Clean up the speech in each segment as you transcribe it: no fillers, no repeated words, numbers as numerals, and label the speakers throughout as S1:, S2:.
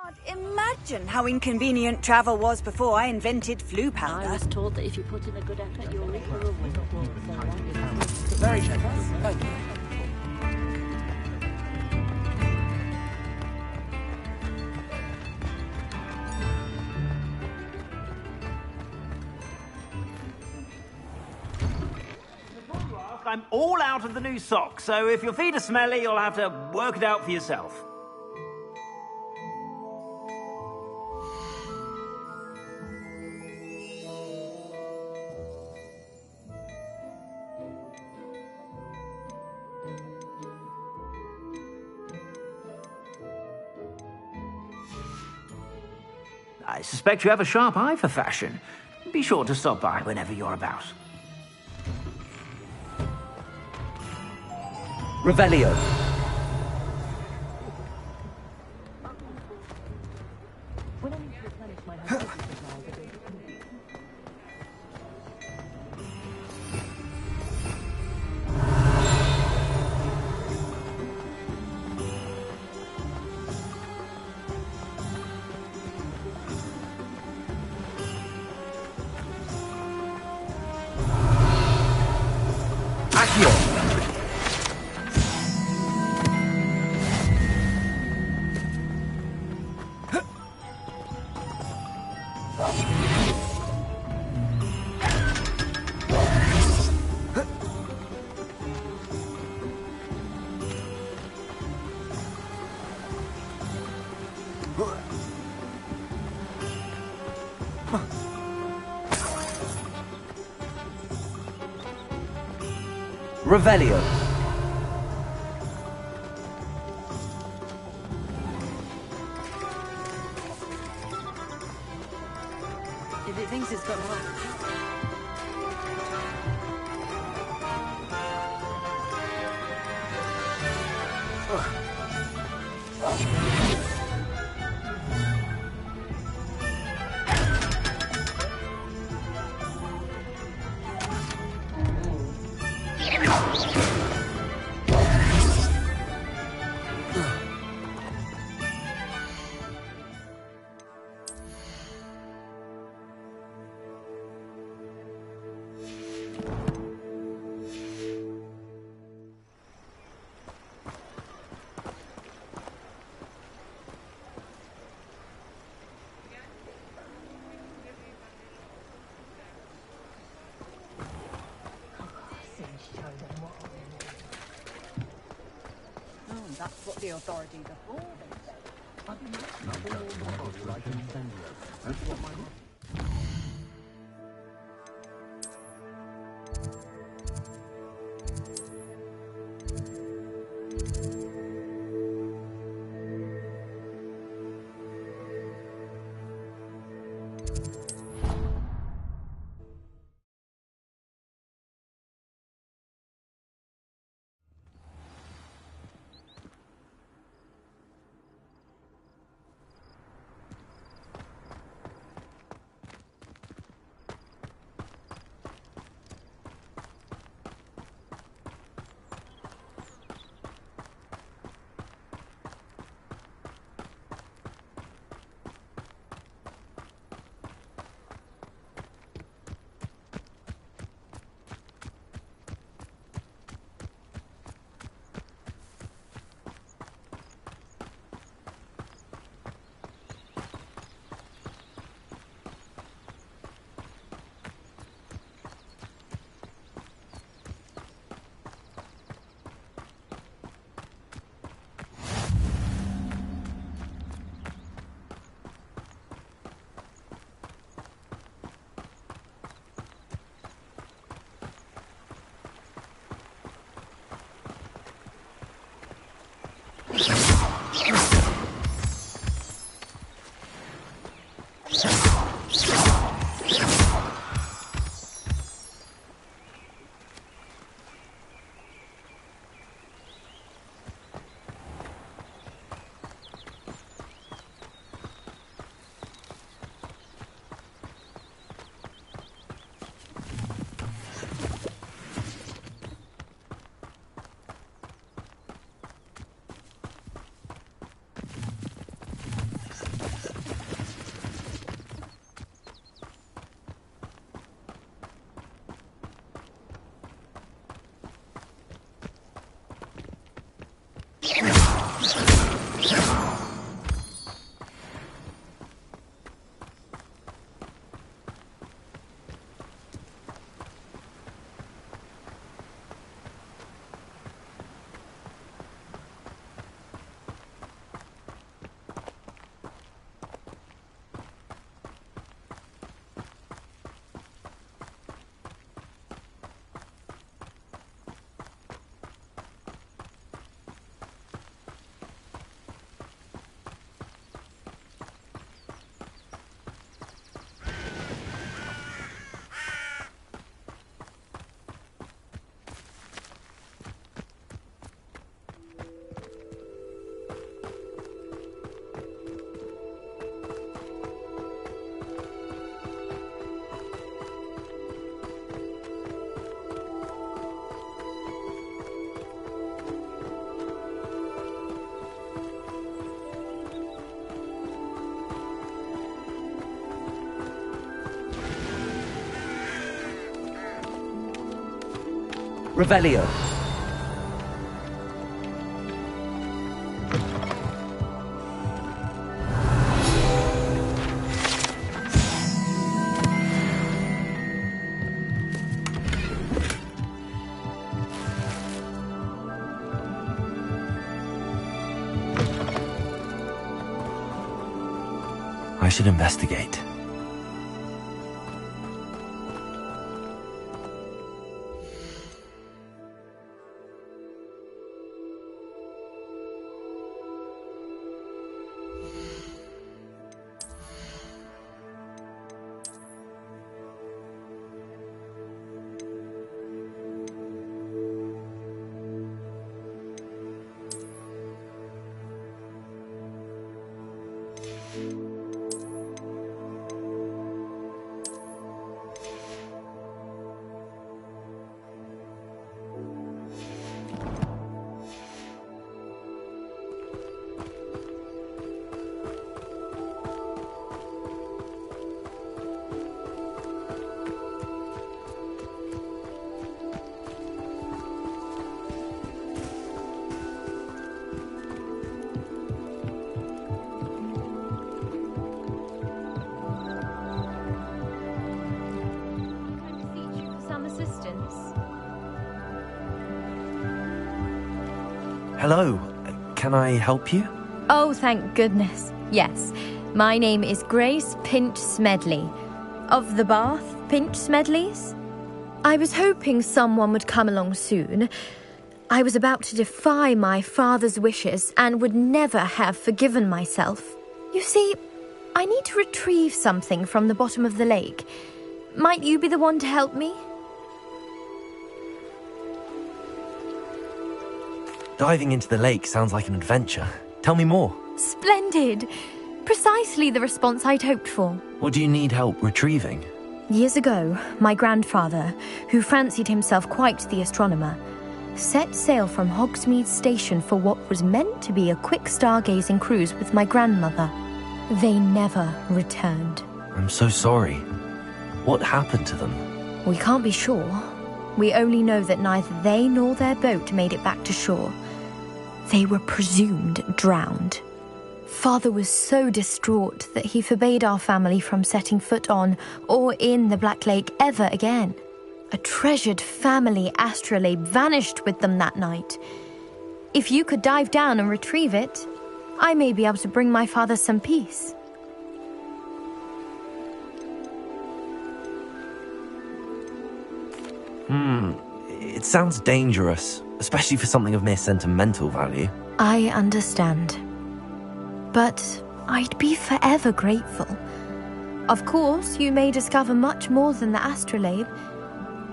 S1: Can't imagine how inconvenient travel was before I invented flu powder.
S2: I was told that if you put in a good effort, you'll reap a reward.
S3: Very generous. Thank you.
S4: I'm all out of the new socks, so if your feet are smelly, you'll have to work it out for yourself. I suspect you have a sharp eye for fashion. Be sure to stop by whenever you're about.
S3: Revelio. Revelio.
S2: If it thinks it's got life.
S1: That's what the authorities are for, they say.
S3: Revelio.
S5: I should investigate. Hello, can I help you?
S6: Oh, thank goodness. Yes. My name is Grace Pinch Smedley. Of the Bath Pinch Smedleys? I was hoping someone would come along soon. I was about to defy my father's wishes and would never have forgiven myself. You see, I need to retrieve something from the bottom of the lake. Might you be the one to help me?
S5: Diving into the lake sounds like an adventure. Tell me more.
S6: Splendid! Precisely the response I'd hoped for.
S5: What do you need help retrieving?
S6: Years ago, my grandfather, who fancied himself quite the astronomer, set sail from Hogsmeade Station for what was meant to be a quick stargazing cruise with my grandmother. They never returned.
S5: I'm so sorry. What happened to them?
S6: We can't be sure. We only know that neither they nor their boat made it back to shore. They were presumed drowned. Father was so distraught that he forbade our family from setting foot on or in the Black Lake ever again. A treasured family astrolabe vanished with them that night. If you could dive down and retrieve it, I may be able to bring my father some peace.
S5: It sounds dangerous, especially for something of mere sentimental value.
S6: I understand. But I'd be forever grateful. Of course, you may discover much more than the astrolabe.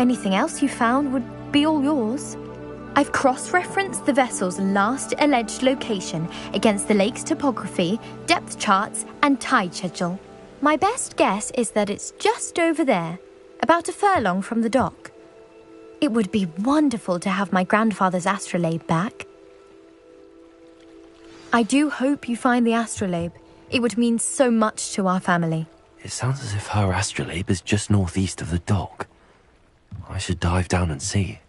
S6: Anything else you found would be all yours. I've cross-referenced the vessel's last alleged location against the lake's topography, depth charts, and tide schedule. My best guess is that it's just over there, about a furlong from the dock. It would be wonderful to have my grandfather's astrolabe back. I do hope you find the astrolabe. It would mean so much to our family.
S5: It sounds as if her astrolabe is just northeast of the dock. I should dive down and see.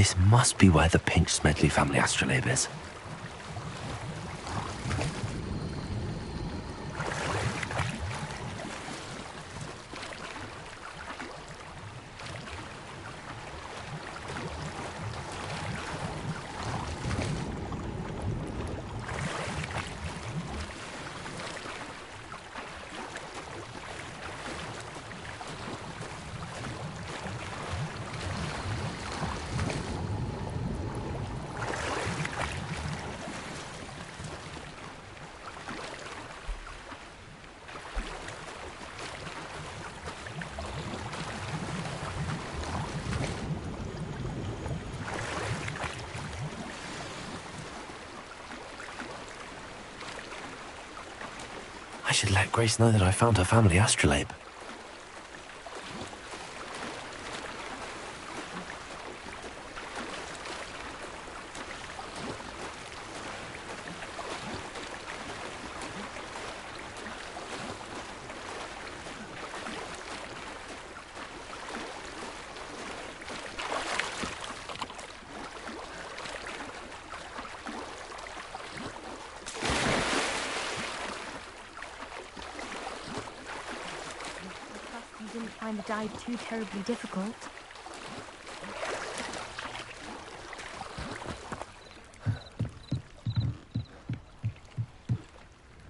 S5: This must be where the Pinch Smedley family astrolabe is. I should let Grace know that I found her family astrolabe.
S6: You didn't find the dive too terribly difficult.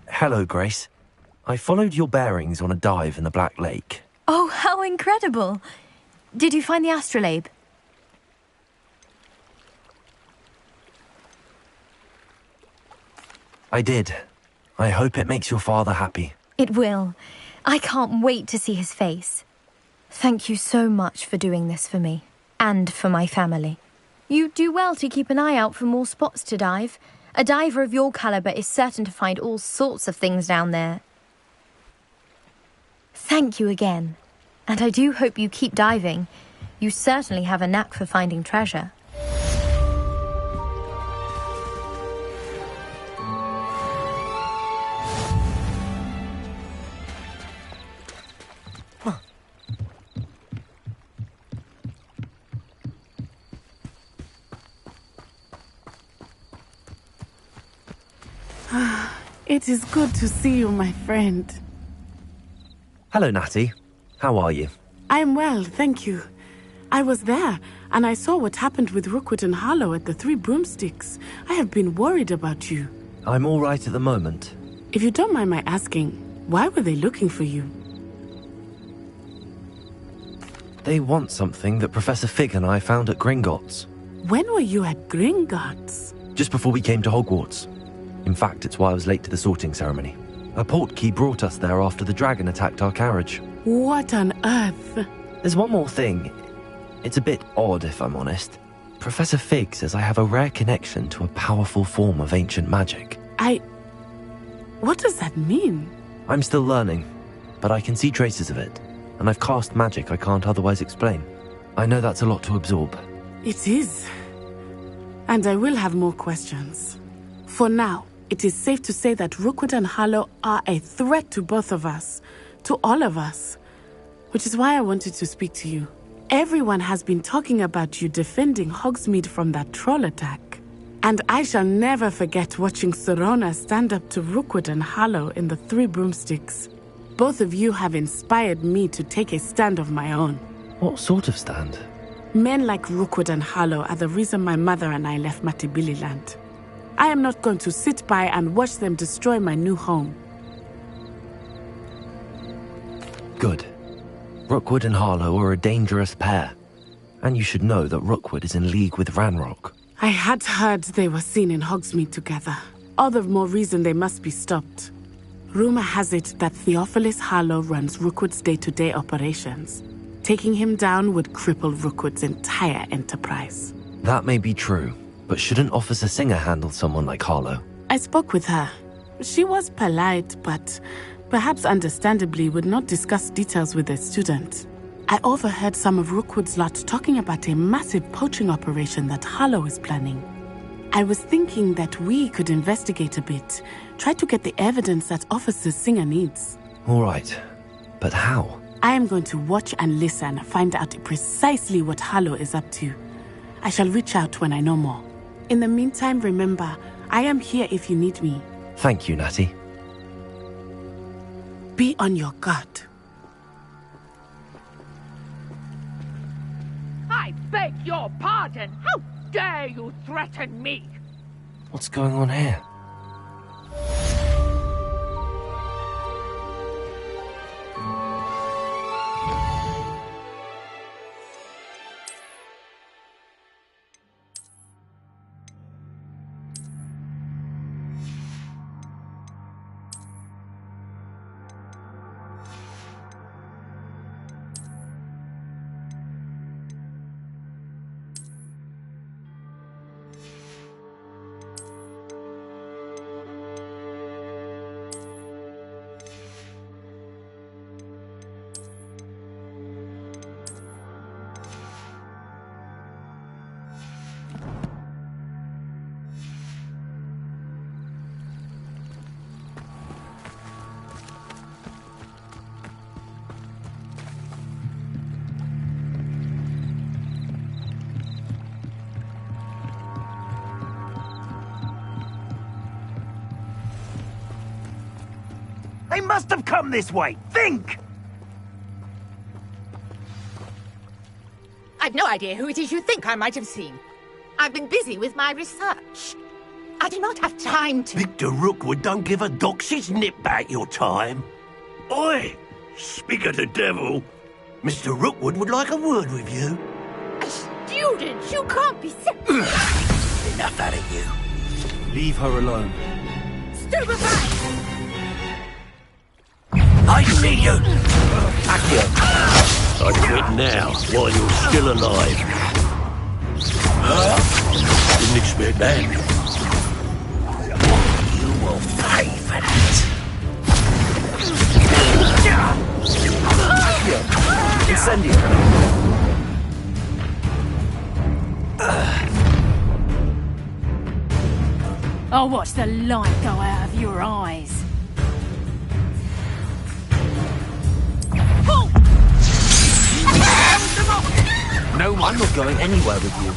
S5: Hello, Grace. I followed your bearings on a dive in the Black Lake.
S6: Oh, how incredible! Did you find the astrolabe?
S5: I did. I hope it makes your father happy.
S6: It will. I can't wait to see his face. Thank you so much for doing this for me, and for my family. You do well to keep an eye out for more spots to dive. A diver of your caliber is certain to find all sorts of things down there. Thank you again. And I do hope you keep diving. You certainly have a knack for finding treasure.
S7: It is good to see you, my friend.
S5: Hello, Natty. How are you?
S7: I am well, thank you. I was there, and I saw what happened with Rookwood and Harlow at the Three Broomsticks. I have been worried about you.
S5: I'm all right at the moment.
S7: If you don't mind my asking, why were they looking for you?
S5: They want something that Professor Fig and I found at Gringotts.
S7: When were you at Gringotts?
S5: Just before we came to Hogwarts. In fact, it's why I was late to the sorting ceremony. A portkey brought us there after the dragon attacked our carriage.
S7: What on earth?
S5: There's one more thing. It's a bit odd, if I'm honest. Professor Fig says I have a rare connection to a powerful form of ancient magic.
S7: What does that mean?
S5: I'm still learning, but I can see traces of it, and I've cast magic I can't otherwise explain. I know that's a lot to absorb.
S7: It is. And I will have more questions. For now, it is safe to say that Rookwood and Harlow are a threat to both of us, to all of us, which is why I wanted to speak to you. Everyone has been talking about you defending Hogsmeade from that troll attack. And I shall never forget watching Serona stand up to Rookwood and Harlow in the Three Broomsticks. Both of you have inspired me to take a stand of my own.
S5: What sort of stand?
S7: Men like Rookwood and Harlow are the reason my mother and I left Matibililand. I am not going to sit by and watch them destroy my new home.
S5: Good. Rookwood and Harlow are a dangerous pair. And you should know that Rookwood is in league with Ranrock.
S7: I had heard they were seen in Hogsmeade together. All the more reason they must be stopped. Rumor has it that Theophilus Harlow runs Rookwood's day-to-day operations. Taking him down would cripple Rookwood's entire enterprise.
S5: That may be true, but shouldn't Officer Singer handle someone like Harlow?
S7: I spoke with her. She was polite, but perhaps understandably would not discuss details with a student. I overheard some of Rookwood's lot talking about a massive poaching operation that Harlow is planning. I was thinking that we could investigate a bit, try to get the evidence that Officer Singer needs.
S5: All right, but how?
S7: I am going to watch and listen, find out precisely what Harlow is up to. I shall reach out when I know more. In the meantime, remember, I am here if you need me.
S5: Thank you, Natty.
S7: Be on your guard.
S8: I beg your pardon. How dare you threaten me?
S5: What's going on here?
S4: They must have come this way. Think!
S8: I've no idea who it is you think I might have seen. I've been busy with my research. I do not have time to...
S9: Victor Rookwood don't give a doxy's nip back your time. Oi! Speak of the devil. Mr. Rookwood would like a word with you.
S8: A student? You can't be so...
S9: Enough out of you.
S3: Leave her alone.
S8: Stupefy!
S9: I see you! Accio! I quit now, while you're still alive. Didn't expect that. You will pay for that.
S3: Accio! Incendio!
S2: I'll watch the light go out of your eyes.
S5: No, I'm not going anywhere with you.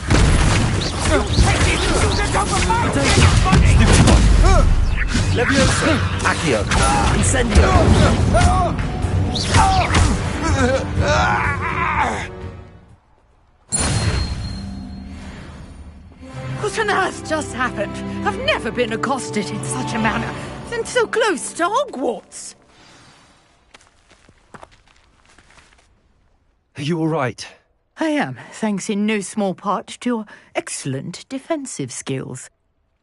S5: Leviosa! Accio! Incendio!
S8: What on earth just happened? I've never been accosted in such a manner, and so close to Hogwarts.
S5: Are you all right?
S8: I am, thanks in no small part to your excellent defensive skills.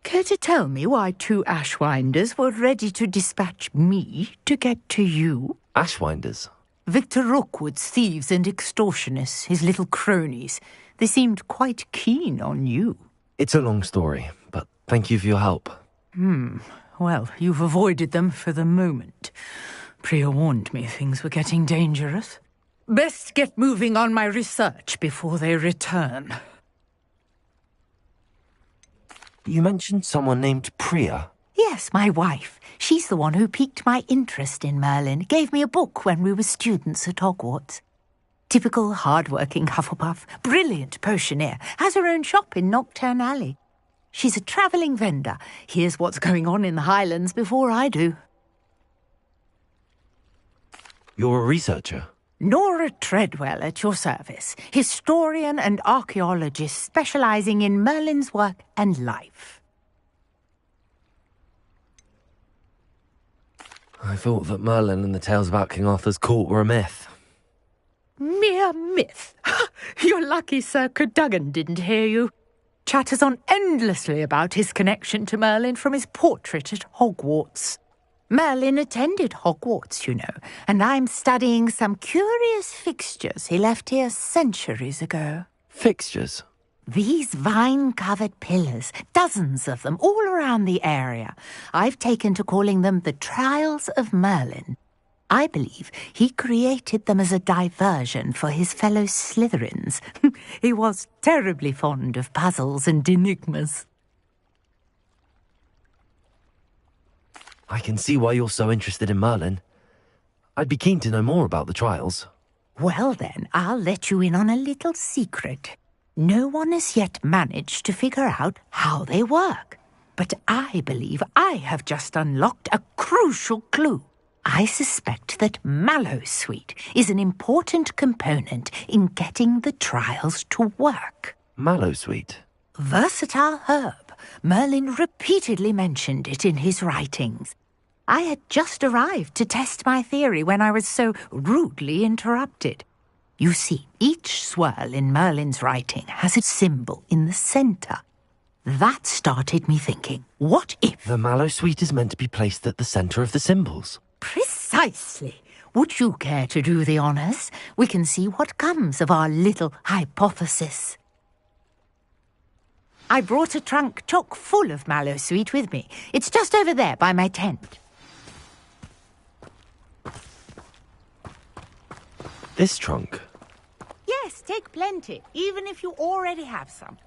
S8: Care to tell me why two Ashwinders were ready to dispatch me to get to you?
S5: Ashwinders?
S8: Victor Rookwood's thieves and extortionists, his little cronies. They seemed quite keen on you.
S5: It's a long story, but thank you for your help.
S8: Well, you've avoided them for the moment. Priya warned me things were getting dangerous. Best get moving on my research before they return.
S5: You mentioned someone named Priya.
S8: Yes, my wife. She's the one who piqued my interest in Merlin. Gave me a book when we were students at Hogwarts. Typical hard-working Hufflepuff, brilliant potioneer, has her own shop in Nocturne Alley. She's a travelling vendor. Hears what's going on in the Highlands before I do.
S5: You're a researcher?
S8: Nora Treadwell at your service, historian and archaeologist specialising in Merlin's work and life.
S5: I thought that Merlin and the tales about King Arthur's court were a myth.
S8: Mere myth. You're lucky Sir Cadogan didn't hear you. Chatters on endlessly about his connection to Merlin from his portrait at Hogwarts. Merlin attended Hogwarts, you know, and I'm studying some curious fixtures he left here centuries ago.
S5: Fixtures?
S8: These vine-covered pillars, dozens of them, all around the area. I've taken to calling them the Trials of Merlin. I believe he created them as a diversion for his fellow Slytherins. He was terribly fond of puzzles and enigmas.
S5: I can see why you're so interested in Merlin. I'd be keen to know more about the trials.
S8: Well then, I'll let you in on a little secret. No one has yet managed to figure out how they work. But I believe I have just unlocked a crucial clue. I suspect that mallowsweet is an important component in getting the trials to work.
S5: Mallowsweet?
S8: Versatile herb. Merlin repeatedly mentioned it in his writings. I had just arrived to test my theory when I was so rudely interrupted. You see, each swirl in Merlin's writing has a symbol in the centre. That started me thinking, what if...
S5: The mallowsweet is meant to be placed at the centre of the symbols.
S8: Precisely. Would you care to do the honours? We can see what comes of our little hypothesis. I brought a trunk chock full of mallowsweet with me. It's just over there by my tent.
S5: This trunk?
S8: Yes, take plenty, even if you already have some.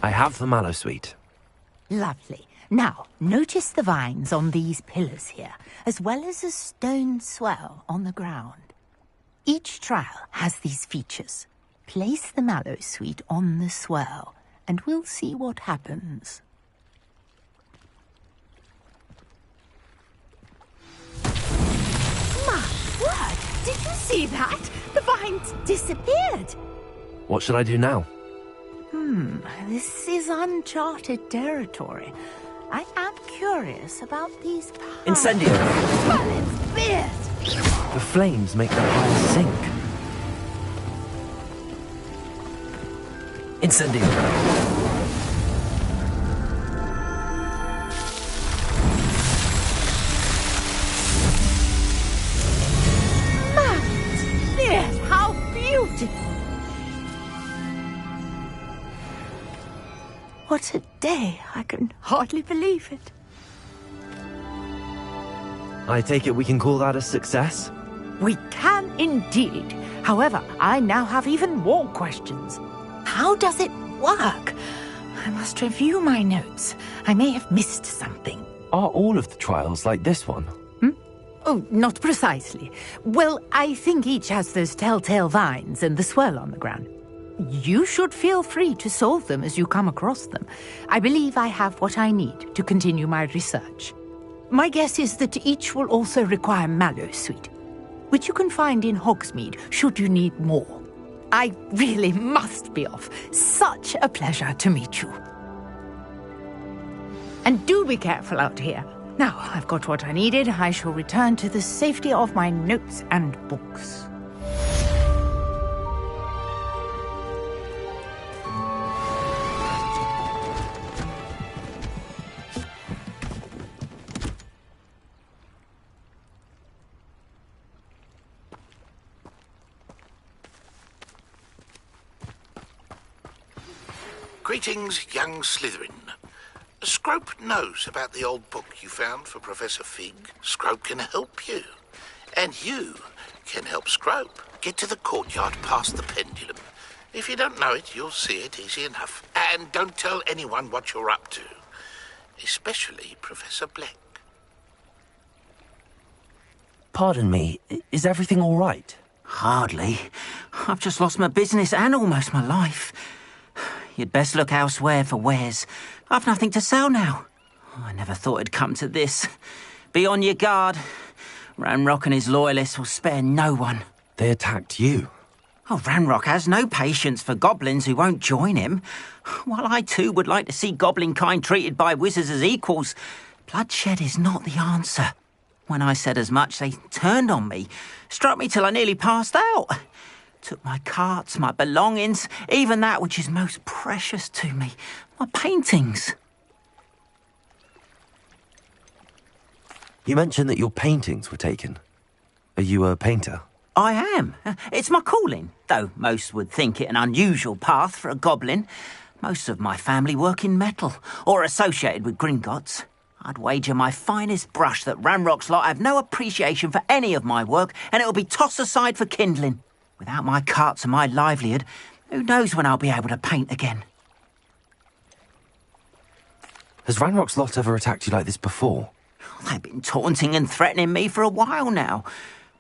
S5: I have the mallowsweet.
S8: Lovely. Now, notice the vines on these pillars here, as well as a stone swell on the ground. Each trial has these features. Place the mallowsweet on the swell, and we'll see what happens. My word! Did you see that? The vines disappeared.
S5: What should I do now?
S8: This is uncharted territory. I am curious about these piles.
S5: Incendio!
S8: Merlin's beard!
S5: The flames make the piles sink. Incendio!
S8: Merlin's beard! How beautiful! What a day! I can hardly believe it.
S5: I take it we can call that a success?
S8: We can indeed. However, I now have even more questions. How does it work? I must review my notes. I may have missed something.
S5: Are all of the trials like this one?
S8: Oh, not precisely. Well, I think each has those telltale vines and the swirl on the ground. You should feel free to solve them as you come across them. I believe I have what I need to continue my research. My guess is that each will also require mallowsweet, which you can find in Hogsmeade should you need more. I really must be off. Such a pleasure to meet you. And do be careful out here. Now I've got what I needed, I shall return to the safety of my notes and books.
S10: Greetings, young Slytherin. Scrope knows about the old book you found for Professor Fig. Scrope can help you. And you can help Scrope get to the courtyard past the pendulum. If you don't know it, you'll see it easy enough. And don't tell anyone what you're up to. Especially Professor Black.
S5: Pardon me, is everything all right?
S11: Hardly. I've just lost my business and almost my life. You'd best look elsewhere for wares. I've nothing to sell now. I never thought it'd come to this. Be on your guard. Ranrock and his loyalists will spare no one.
S5: They attacked you.
S11: Oh, Ranrock has no patience for goblins who won't join him. While I too would like to see goblin kind treated by wizards as equals, bloodshed is not the answer. When I said as much, they turned on me, struck me till I nearly passed out. Took my carts, my belongings, even that which is most precious to me, my paintings.
S5: You mentioned that your paintings were taken. Are you a painter?
S11: I am. It's my calling, though most would think it an unusual path for a goblin. Most of my family work in metal, or associated with Gringotts. I'd wager my finest brush that Ranrock's lot have no appreciation for any of my work, and it'll be tossed aside for kindling. Without my carts and my livelihood, who knows when I'll be able to paint again?
S5: Has Ranrock's lot ever attacked you like this before?
S11: They've been taunting and threatening me for a while now,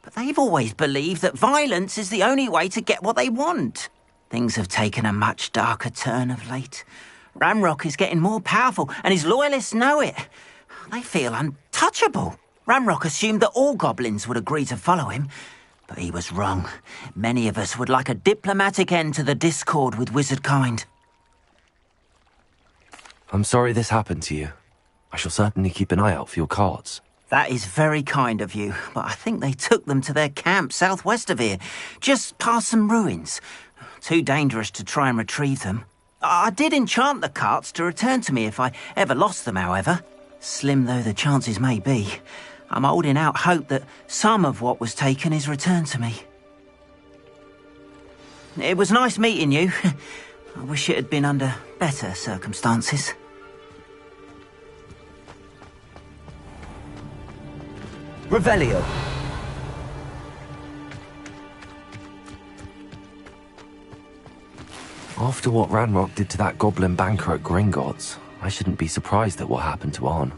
S11: but they've always believed that violence is the only way to get what they want. Things have taken a much darker turn of late. Ramrock is getting more powerful, and his loyalists know it. They feel untouchable. Ramrock assumed that all goblins would agree to follow him, but he was wrong. Many of us would like a diplomatic end to the discord with wizard kind.
S5: I'm sorry this happened to you. I shall certainly keep an eye out for your cards.
S11: That is very kind of you, but I think they took them to their camp southwest of here, just past some ruins. Too dangerous to try and retrieve them. I did enchant the carts to return to me if I ever lost them, however. Slim though the chances may be, I'm holding out hope that some of what was taken is returned to me. It was nice meeting you. I wish it had been under better circumstances.
S3: Revelio.
S5: After what Ranrock did to that goblin banker at Gringotts, I shouldn't be surprised at what happened to Arn.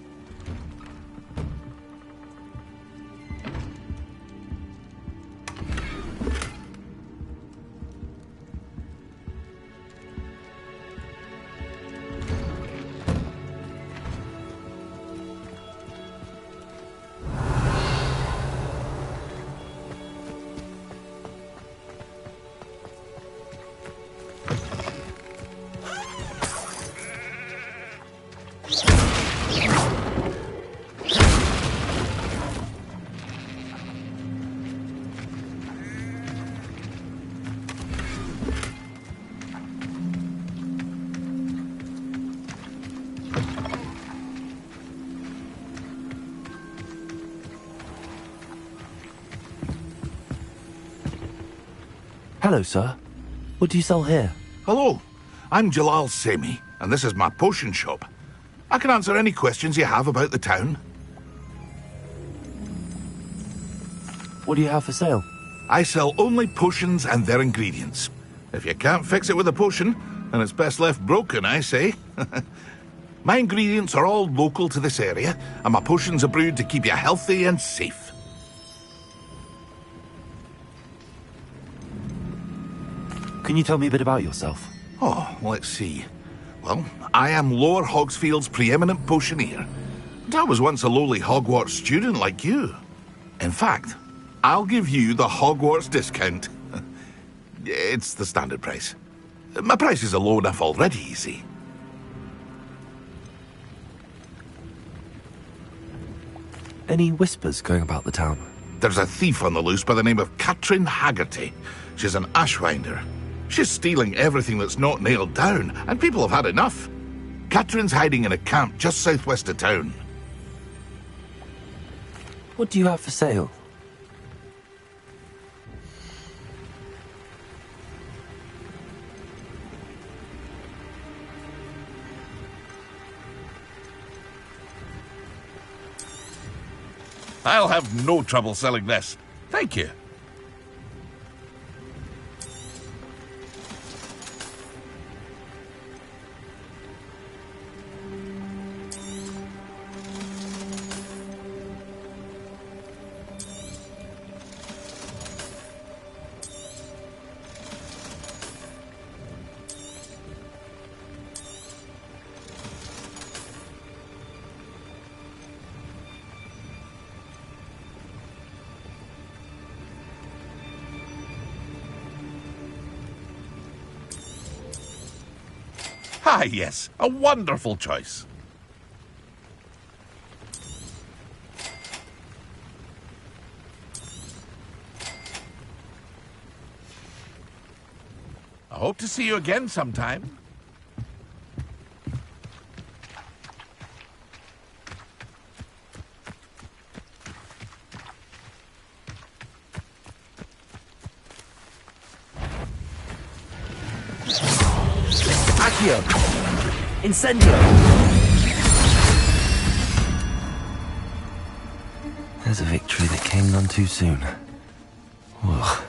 S5: Hello, sir. What do you sell here?
S10: Hello, I'm Jalal Semi, and this is my potion shop. I can answer any questions you have about the town.
S5: What do you have for sale?
S10: I sell only potions and their ingredients. If you can't fix it with a potion, then it's best left broken, I say. My ingredients are all local to this area, and my potions are brewed to keep you healthy and safe.
S5: Can you tell me a bit about yourself?
S10: Oh, let's see. Well, I am Lower Hogsfield's preeminent potioneer. And I was once a lowly Hogwarts student like you. In fact, I'll give you the Hogwarts discount. It's the standard price. My prices are low enough already, you see.
S5: Any whispers going about the town?
S10: There's a thief on the loose by the name of Katrin Haggerty. She's an ashwinder. She's stealing everything that's not nailed down, and people have had enough. Katrin's hiding in a camp just southwest of town.
S5: What do you have for sale?
S12: I'll have no trouble selling this. Thank you. Ah, yes, a wonderful choice. I hope to see you again sometime.
S3: Incendio!
S5: There's a victory that came none too soon. Ugh.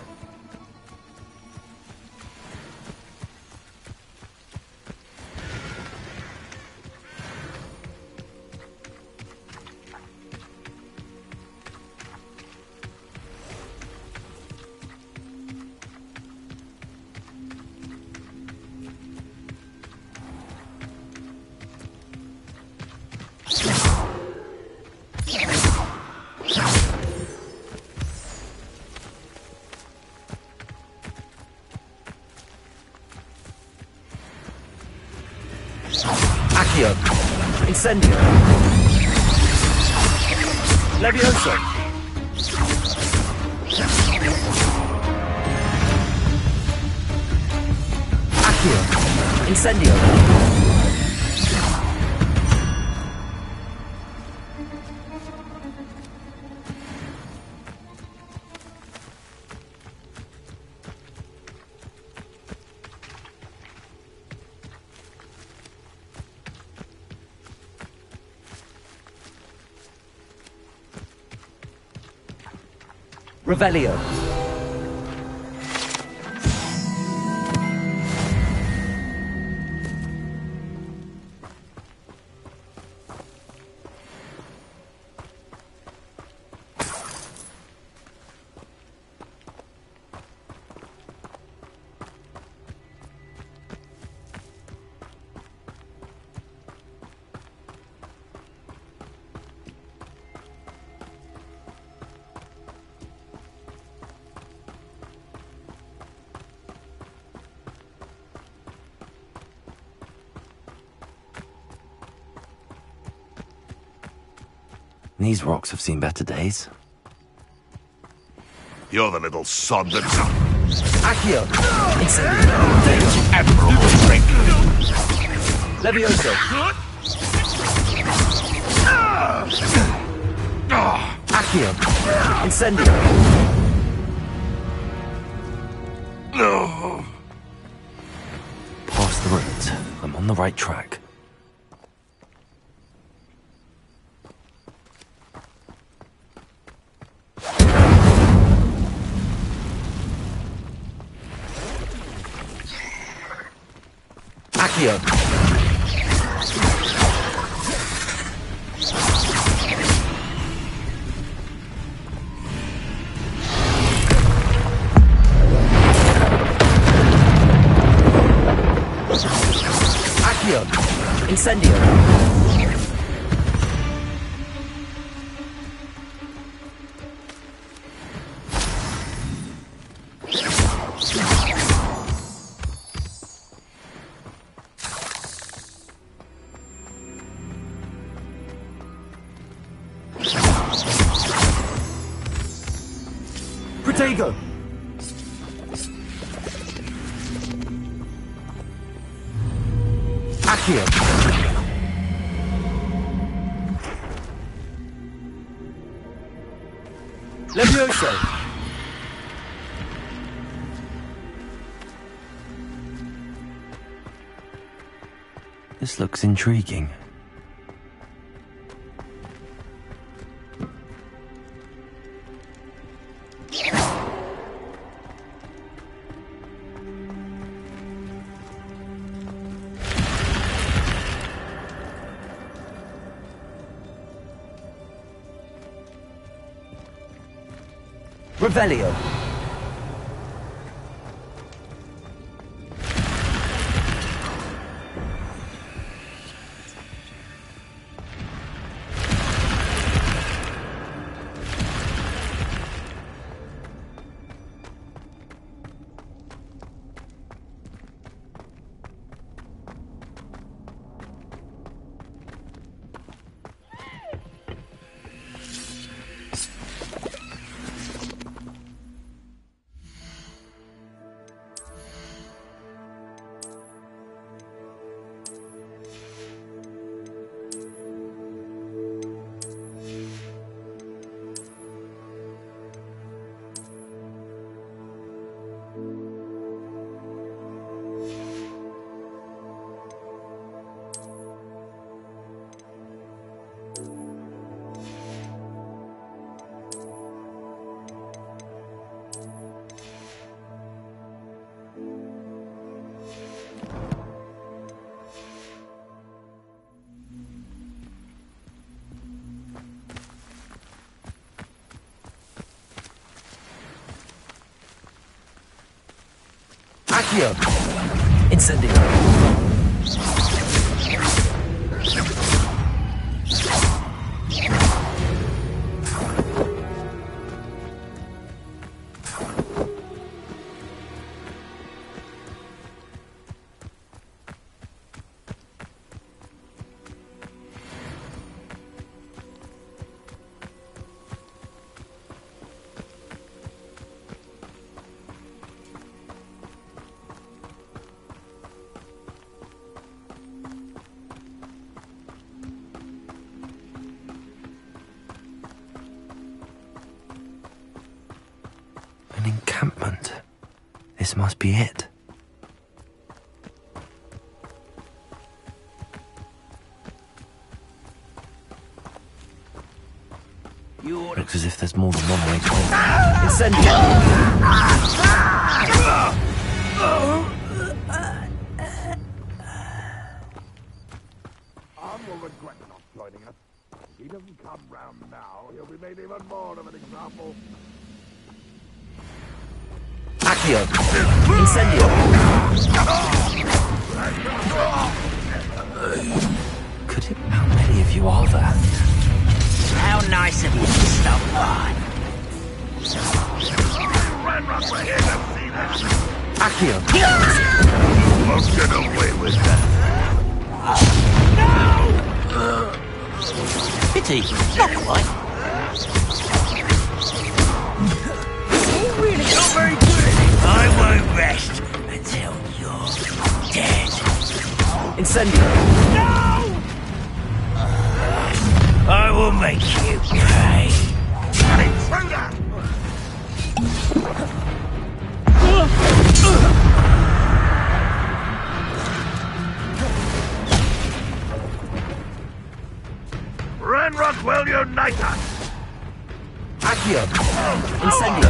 S3: Incendio. Levioso. Accio. Incendio. Revelio.
S5: These rocks have seen better days.
S12: You're the little sod that's...
S3: Accio. Incendio.
S12: Admirable trick.
S3: Levioso. Accio. Incendio.
S5: Past the route. I'm on the right track.
S3: Accio. Accio. Incendio. Protego. Accio. Levioso.
S5: This looks intriguing.
S3: Revelio. Accio. Incendio.
S5: encampment. This must be it. Looks as if there's more than one way home. Incendio!
S12: Arm will regret not joining us. If he doesn't come round now, he'll be made even more of an example.
S3: Accio! Incendio!
S5: Could it... How many of you are there?
S11: How nice of you to stop by.
S3: Accio!
S12: Won't get away with that.
S11: Pity, not quite.
S9: Really not very good at it. I won't rest until you're dead.
S3: Incendio!
S9: No! I will make you pay.
S12: An intruder! Ranrock will unite us!
S3: Accio! Incendio!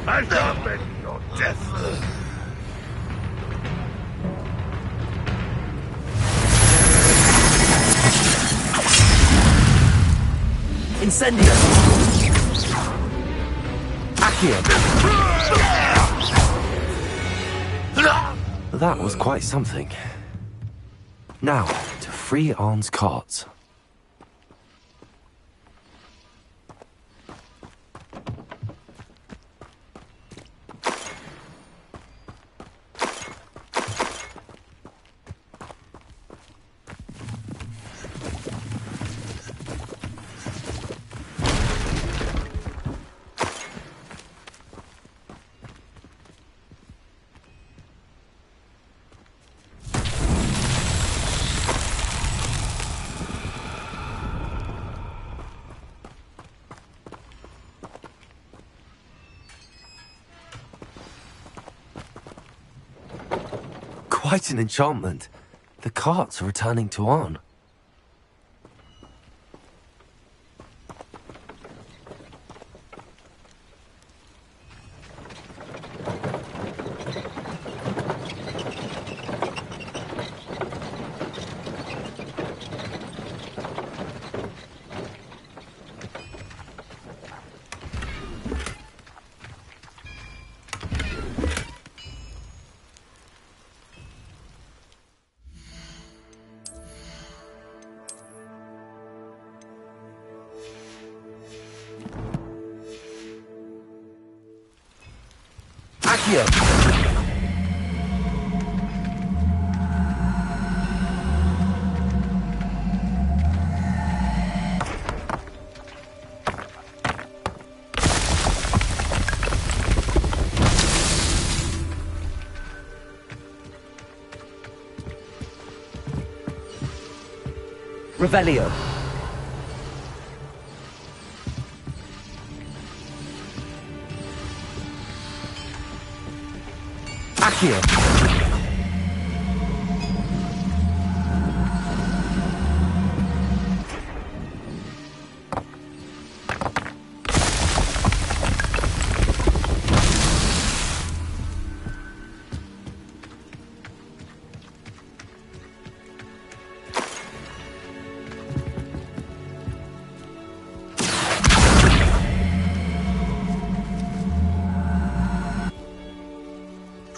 S12: I shall avenge your death!
S3: Incendio! Accio!
S5: That was quite something. Now, to free Arn's carts. Quite an enchantment. The carts are returning to Arn.
S3: Accio! Revelio! Accio!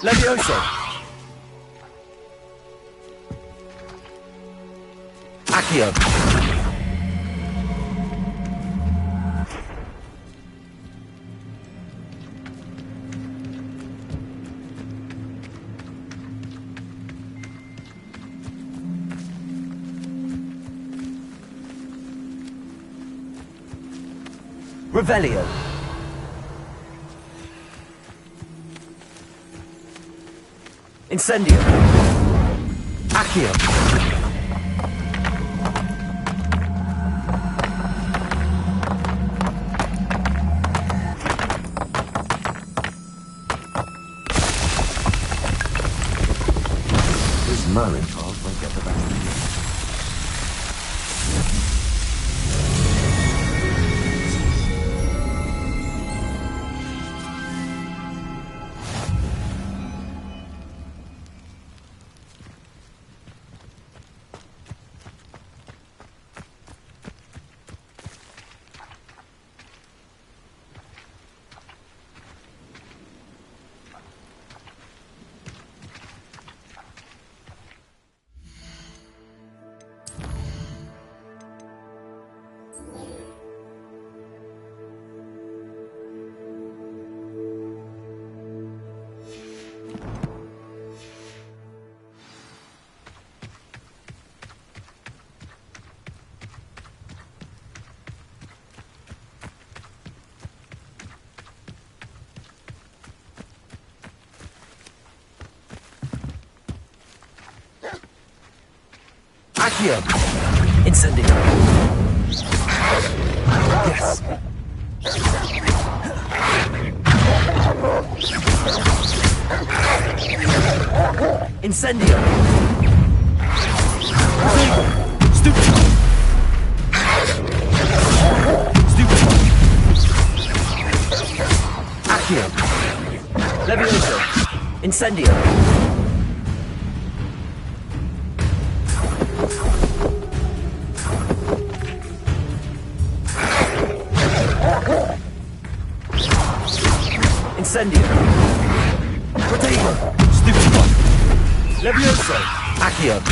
S3: Levioso! Accio! Revelio! Incendio! Accio! Accio. Incendio. Yes. Incendio. Stupid. Accio. Levioso. Incendio. Incendio. Protego. Stupefy. Levioso. Accio.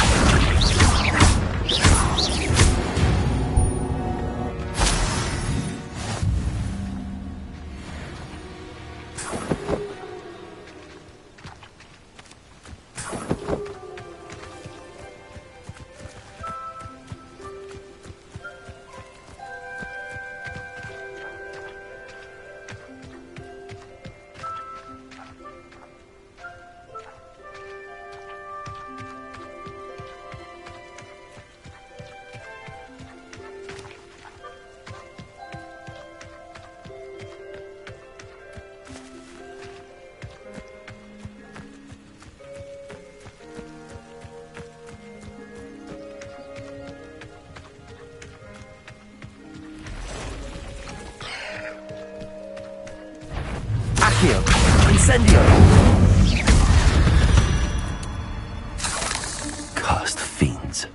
S3: Accio. Incendio.
S5: Cursed fiends.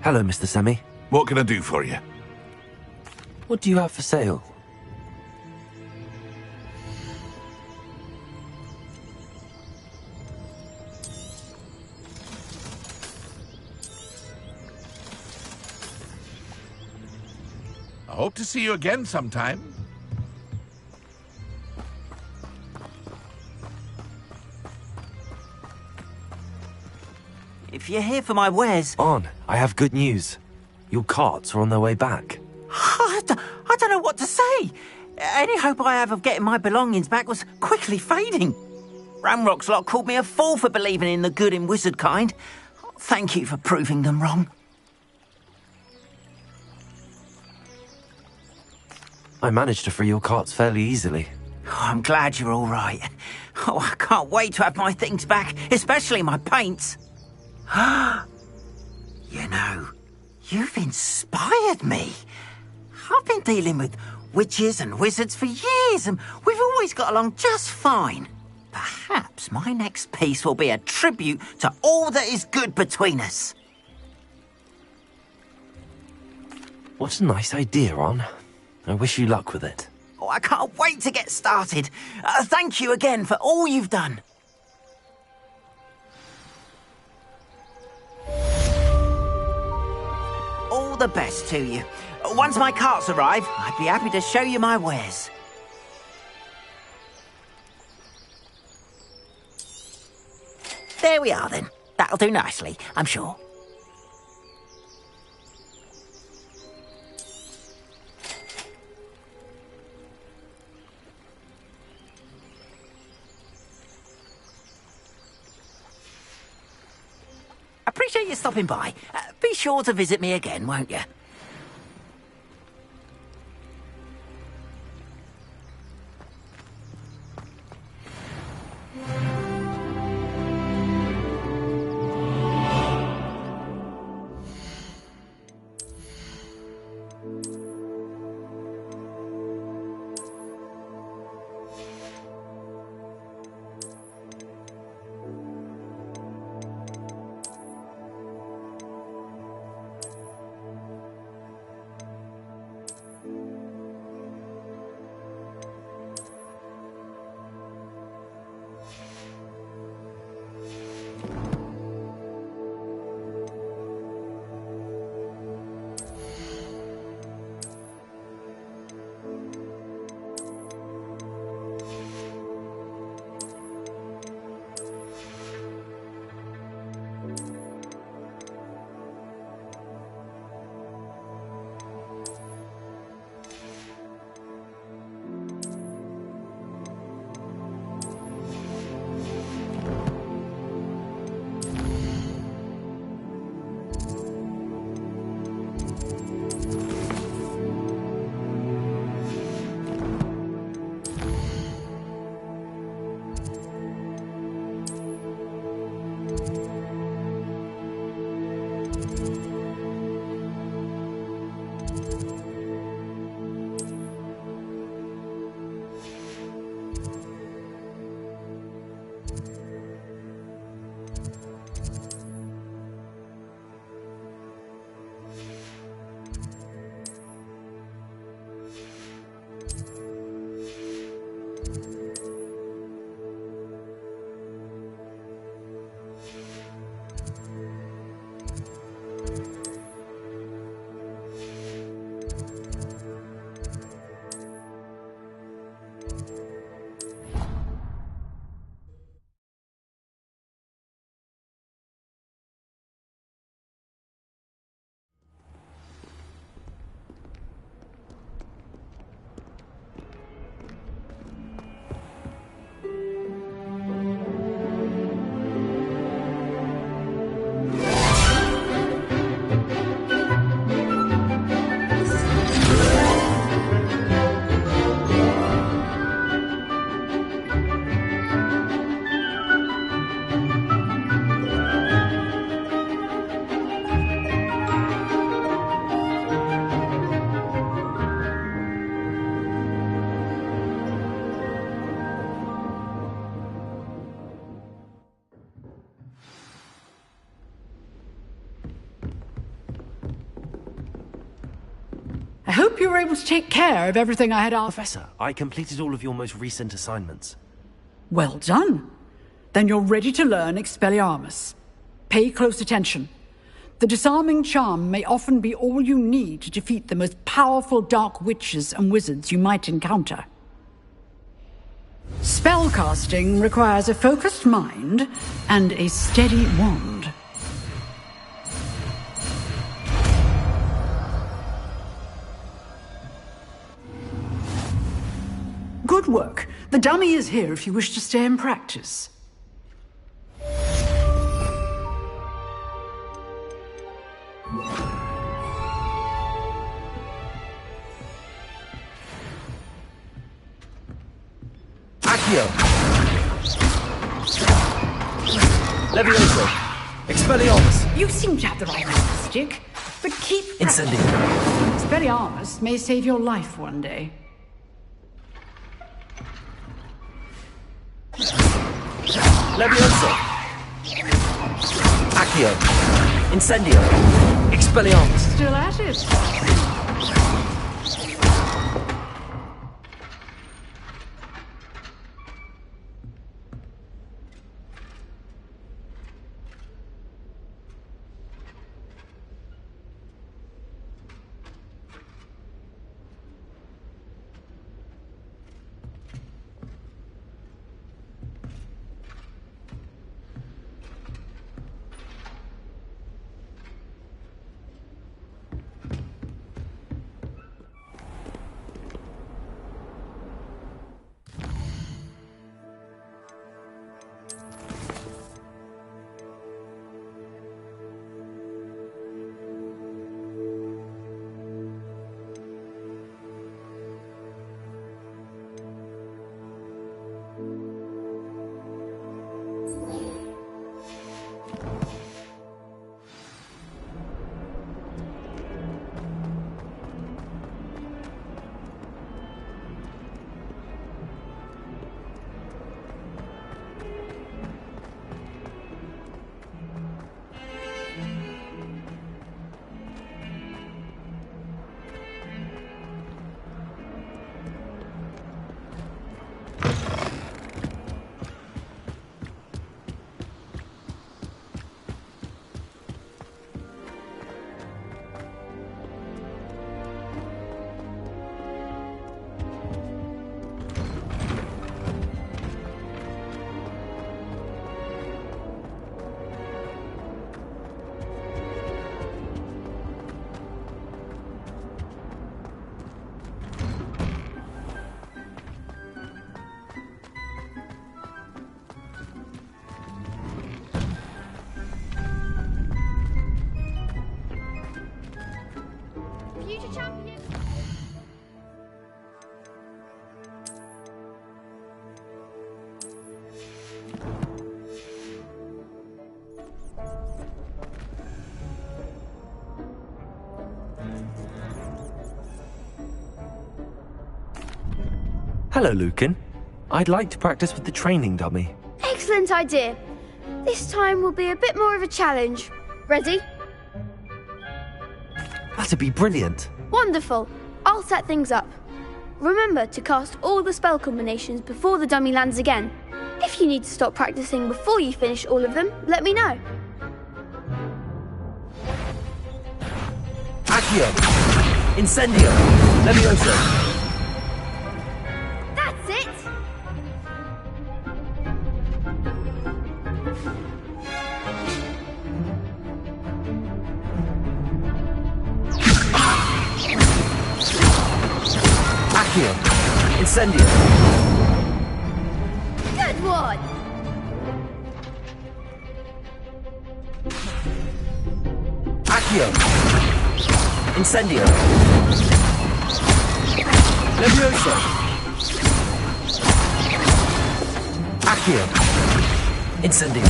S5: Hello, Mr. Semi.
S12: What can I do for you?
S5: What do you have for sale?
S12: I hope to see you again sometime.
S11: If you're here for my wares...
S5: On, I have good news. Your carts are on their way back.
S11: I don't know what to say. Any hope I have of getting my belongings back was quickly fading. Ramrock's lot called me a fool for believing in the good in wizard kind. Thank you for proving them wrong.
S5: I managed to free your carts fairly easily.
S11: Oh, I'm glad you're all right. Oh, I can't wait to have my things back, especially my paints. You know, you've inspired me. I've been dealing with witches and wizards for years, and we've always got along just fine. Perhaps my next piece will be a tribute to all that is good between us.
S5: What a nice idea, Ron. I wish you luck with it.
S11: Oh, I can't wait to get started. Thank you again for all you've done. All the best to you. Once my carts arrive, I'd be happy to show you my wares. There we are then. That'll do nicely, I'm sure. Appreciate you stopping by. Be sure to visit me again, won't you?
S13: I hope you were able to take care of everything I had asked.
S5: Professor, I completed all of your most recent assignments.
S13: Well done. Then you're ready to learn Expelliarmus. Pay close attention. The disarming charm may often be all you need to defeat the most powerful dark witches and wizards you might encounter. Spellcasting requires a focused mind and a steady wand. Good work. The dummy is here if you wish to stay and practice.
S3: Accio! Levioso! Expelliarmus!
S13: You seem to have the right stick, but keep
S3: Incendio!
S13: Expelliarmus may save your life one day.
S3: Levioso! Accio! Incendio! Expelliarmus!
S13: Still at it.
S14: future champion.
S5: Hello, Lucan. I'd like to practice with the training dummy.
S14: Excellent idea. This time will be a bit more of a challenge. Ready?
S5: That'd be brilliant.
S14: Wonderful. I'll set things up. Remember to cast all the spell combinations before the dummy lands again. If you need to stop practicing before you finish all of them, let me know.
S3: Accio! Incendio! Levioso!
S14: That's it!
S3: Accio! Incendio!
S14: Good one!
S3: Accio! Incendio! Levioso! Accio! Incendio!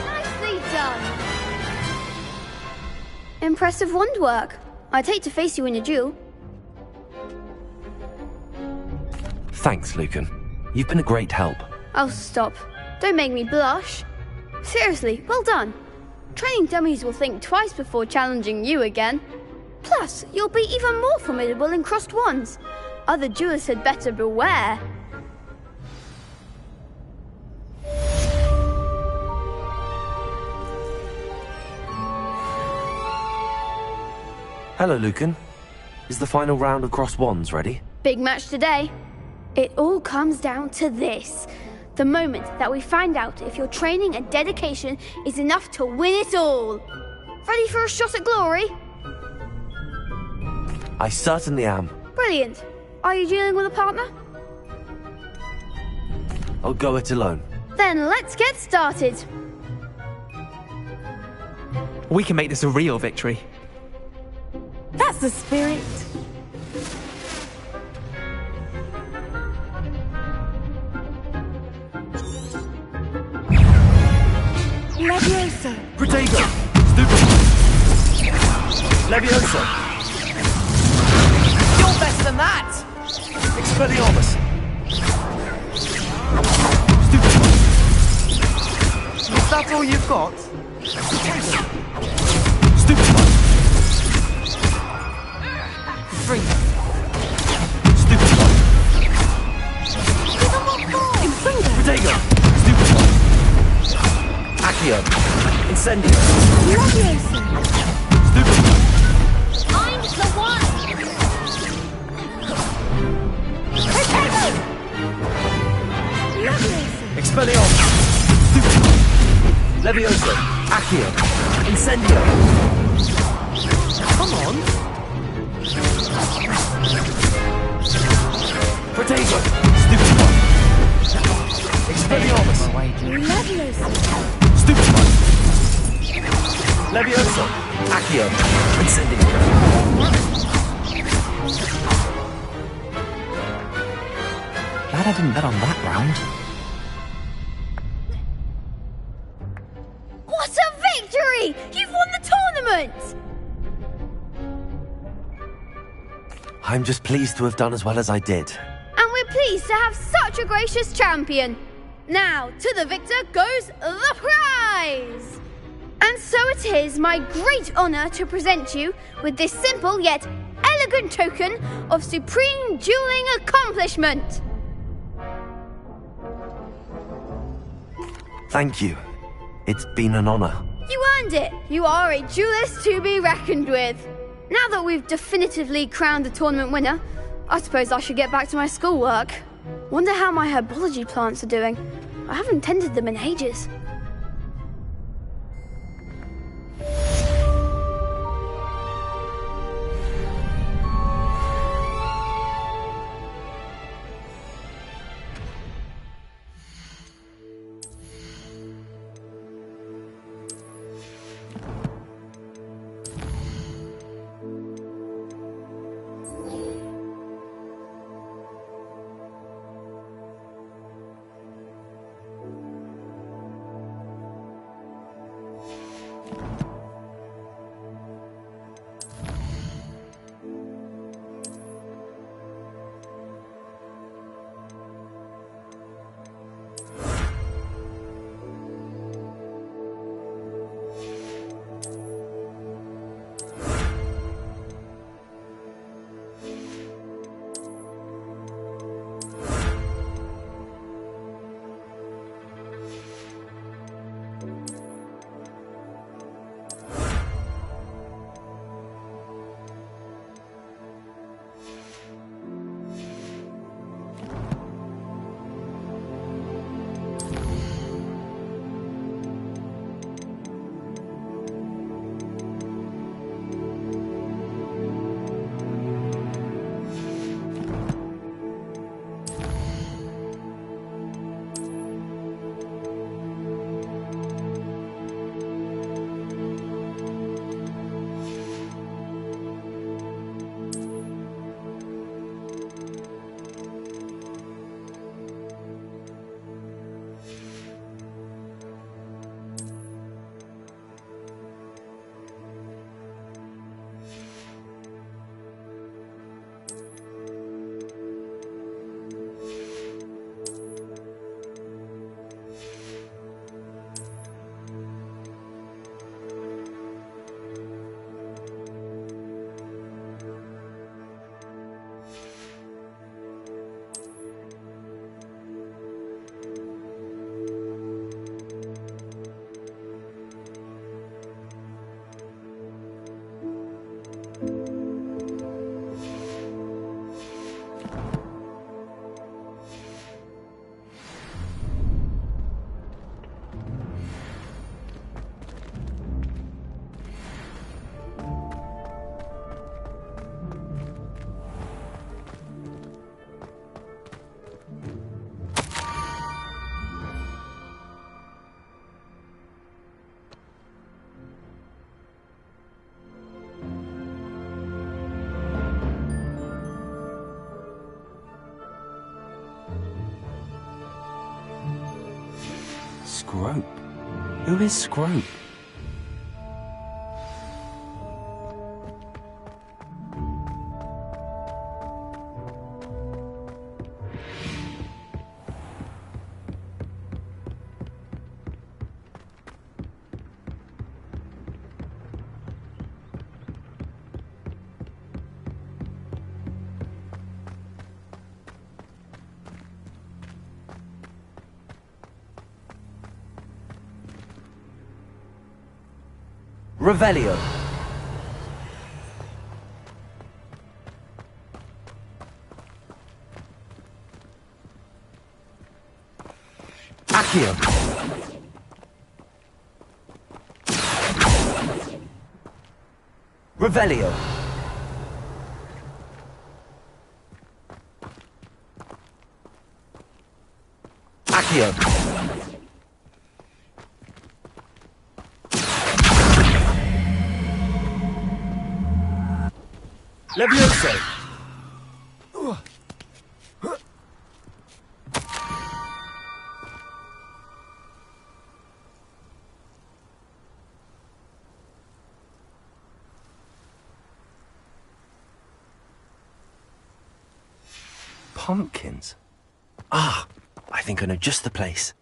S14: Nicely done! Impressive wand work. I'd hate to face you in a duel.
S5: Thanks, Lucan. You've been a great help.
S14: Oh, stop. Don't make me blush. Seriously, well done. Training dummies will think twice before challenging you again. Plus, you'll be even more formidable in crossed wands. Other duelists had better beware.
S5: Hello, Lucan. Is the final round of cross wands ready?
S14: Big match today. It all comes down to this. The moment that we find out if your training and dedication is enough to win it all. Ready for a shot at glory?
S5: I certainly am.
S14: Brilliant. Are you dealing with a partner?
S5: I'll go it alone.
S14: Then let's get started.
S15: We can make this a real victory.
S7: That's the spirit.
S13: Levioso!
S3: Protego! Stupid! Levioso!
S8: You're better than that!
S3: Expelliarmus!
S15: Is that all you've got?
S3: Stupid!
S8: Free.
S3: Stupid! Protego! Stupid! Accio! Incendio!
S14: Levioso!
S3: Stupid!
S14: I'm the one! Levioso!
S3: Expelliarmus! Stupid! Levioso! Accio! Incendio!
S8: Come on.
S3: Protego! Stupid one! Expelliarmus!
S14: Levioso!
S3: Stupid one! Levioso! Accio! Incendio!
S11: Glad I didn't bet on that round.
S14: What a victory! You've won the tournament!
S5: I'm just pleased to have done as well as I did.
S14: And we're pleased to have such a gracious champion. Now, to the victor goes the prize! And so it is my great honour to present you with this simple yet elegant token of supreme dueling accomplishment.
S5: Thank you. It's been an honor.
S14: You earned it. You are a duelist to be reckoned with. Now that we've definitively crowned the tournament winner, I suppose I should get back to my schoolwork. Wonder how my herbology plants are doing. I haven't tended them in ages.
S5: Scrope? Who is Scrope? Revelio. Accio. Revelio. Accio. Levioso! Pumpkins? Ah, I think I know just the place.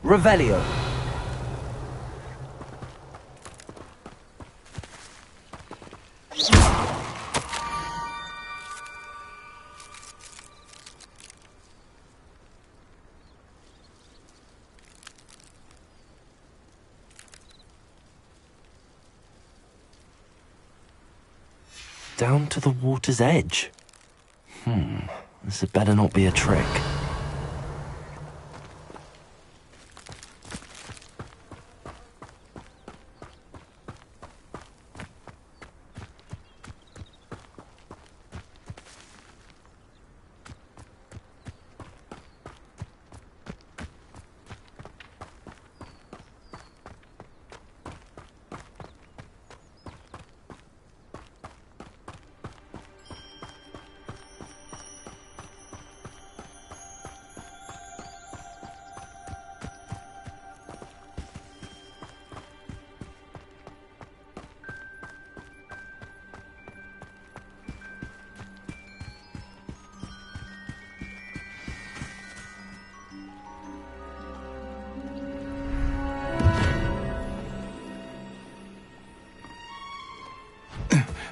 S5: Revelio. Down to the water's edge. This had better not be a trick.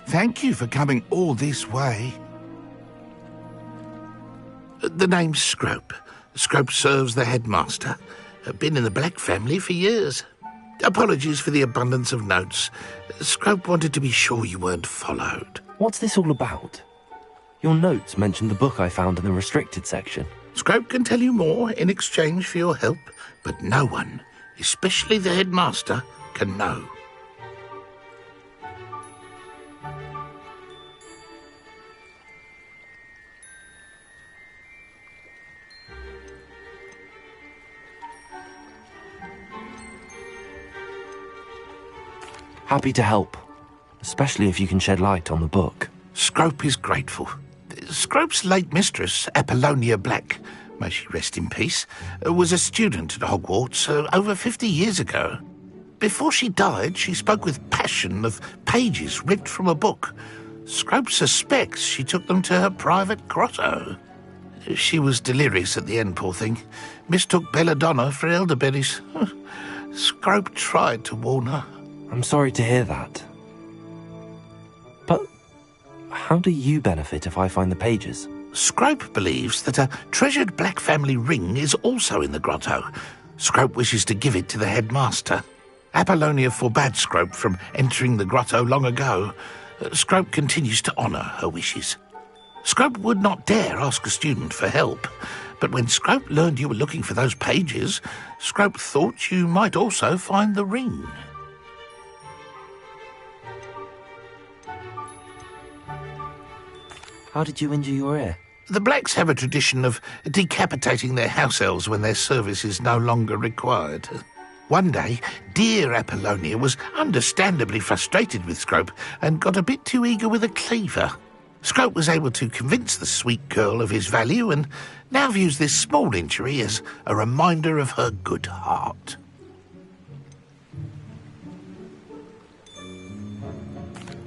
S10: Thank you for coming all this way. The name's Scrope. Scrope serves the headmaster. Been in the Black family for years. Apologies for the abundance of notes. Scrope wanted to be sure you weren't followed.
S5: What's this all about? Your notes mentioned the book I found in the restricted section.
S10: Scrope can tell you more in exchange for your help, but no one, especially the headmaster, can know.
S5: Happy to help, especially if you can shed light on the book.
S10: Scrope is grateful. Scrope's late mistress, Apollonia Black, may she rest in peace, was a student at Hogwarts over 50 years ago. Before she died, she spoke with passion of pages ripped from a book. Scrope suspects she took them to her private grotto. She was delirious at the end, poor thing. Mistook belladonna for elderberries. Scrope tried to warn her.
S5: I'm sorry to hear that. But how do you benefit if I find the pages?
S10: Scrope believes that a treasured Black family ring is also in the grotto. Scrope wishes to give it to the headmaster. Apollonia forbade Scrope from entering the grotto long ago. Scrope continues to honour her wishes. Scrope would not dare ask a student for help, But when Scrope learned you were looking for those pages, Scrope thought you might also find the ring.
S5: How did you injure your ear?
S10: The Blacks have a tradition of decapitating their house elves when their service is no longer required. One day, dear Apollonia was understandably frustrated with Scrope and got a bit too eager with a cleaver. Scrope was able to convince the sweet girl of his value and now views this small injury as a reminder of her good heart.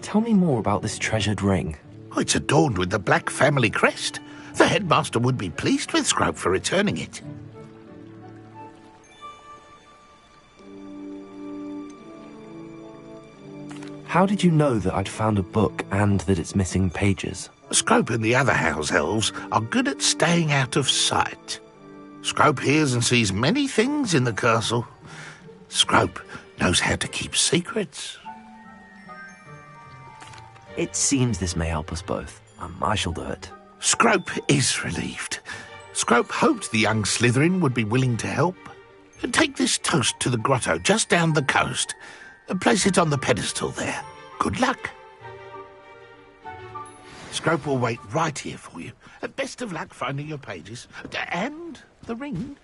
S5: Tell me more about this treasured ring.
S10: Oh, it's adorned with the Black family crest. The headmaster would be pleased with Scrope for returning it.
S5: How did you know that I'd found a book and that it's missing pages?
S10: Scrope and the other house elves are good at staying out of sight. Scrope hears and sees many things in the castle. Scrope knows how to keep secrets.
S5: It seems this may help us both. I shall do it.
S10: Scrope is relieved. Scrope hoped the young Slytherin would be willing to help. Take this toast to the grotto just down the coast. Place it on the pedestal there. Good luck. Scrope will wait right here for you. Best of luck finding your pages. And the ring.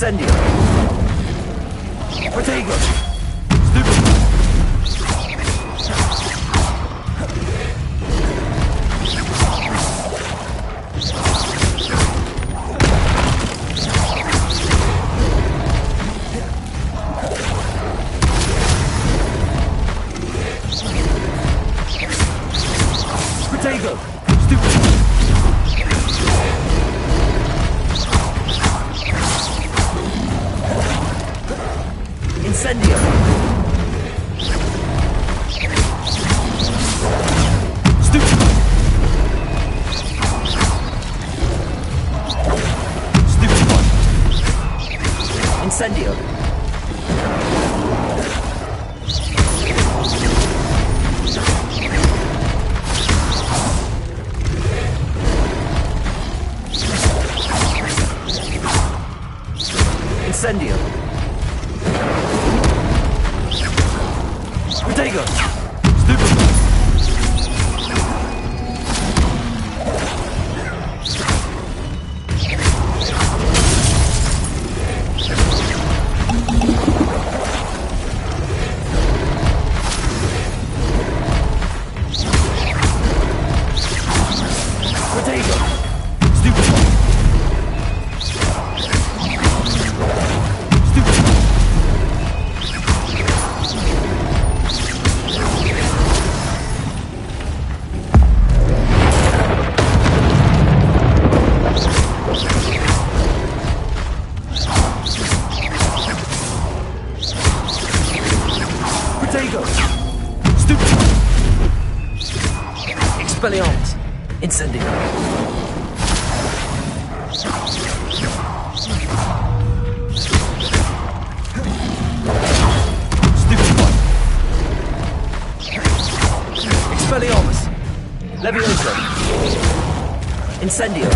S3: Incendio. Protego. Protego. Incendio. Stupid. Stupid one. Incendio. Incendio. Protego. Stupid.
S5: Stupefy! Expelliarmus! Incendio! Stupefy! Expelliarmus! Levioso! Incendio!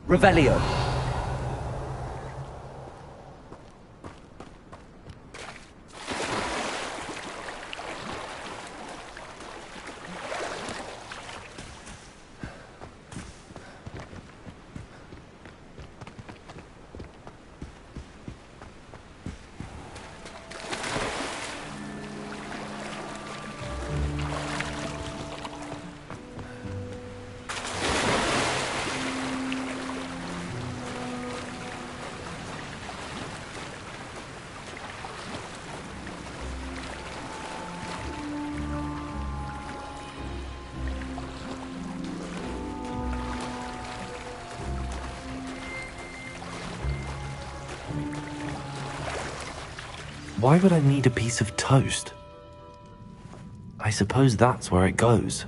S5: Revelio. Why would I need a piece of toast? I suppose that's where it goes.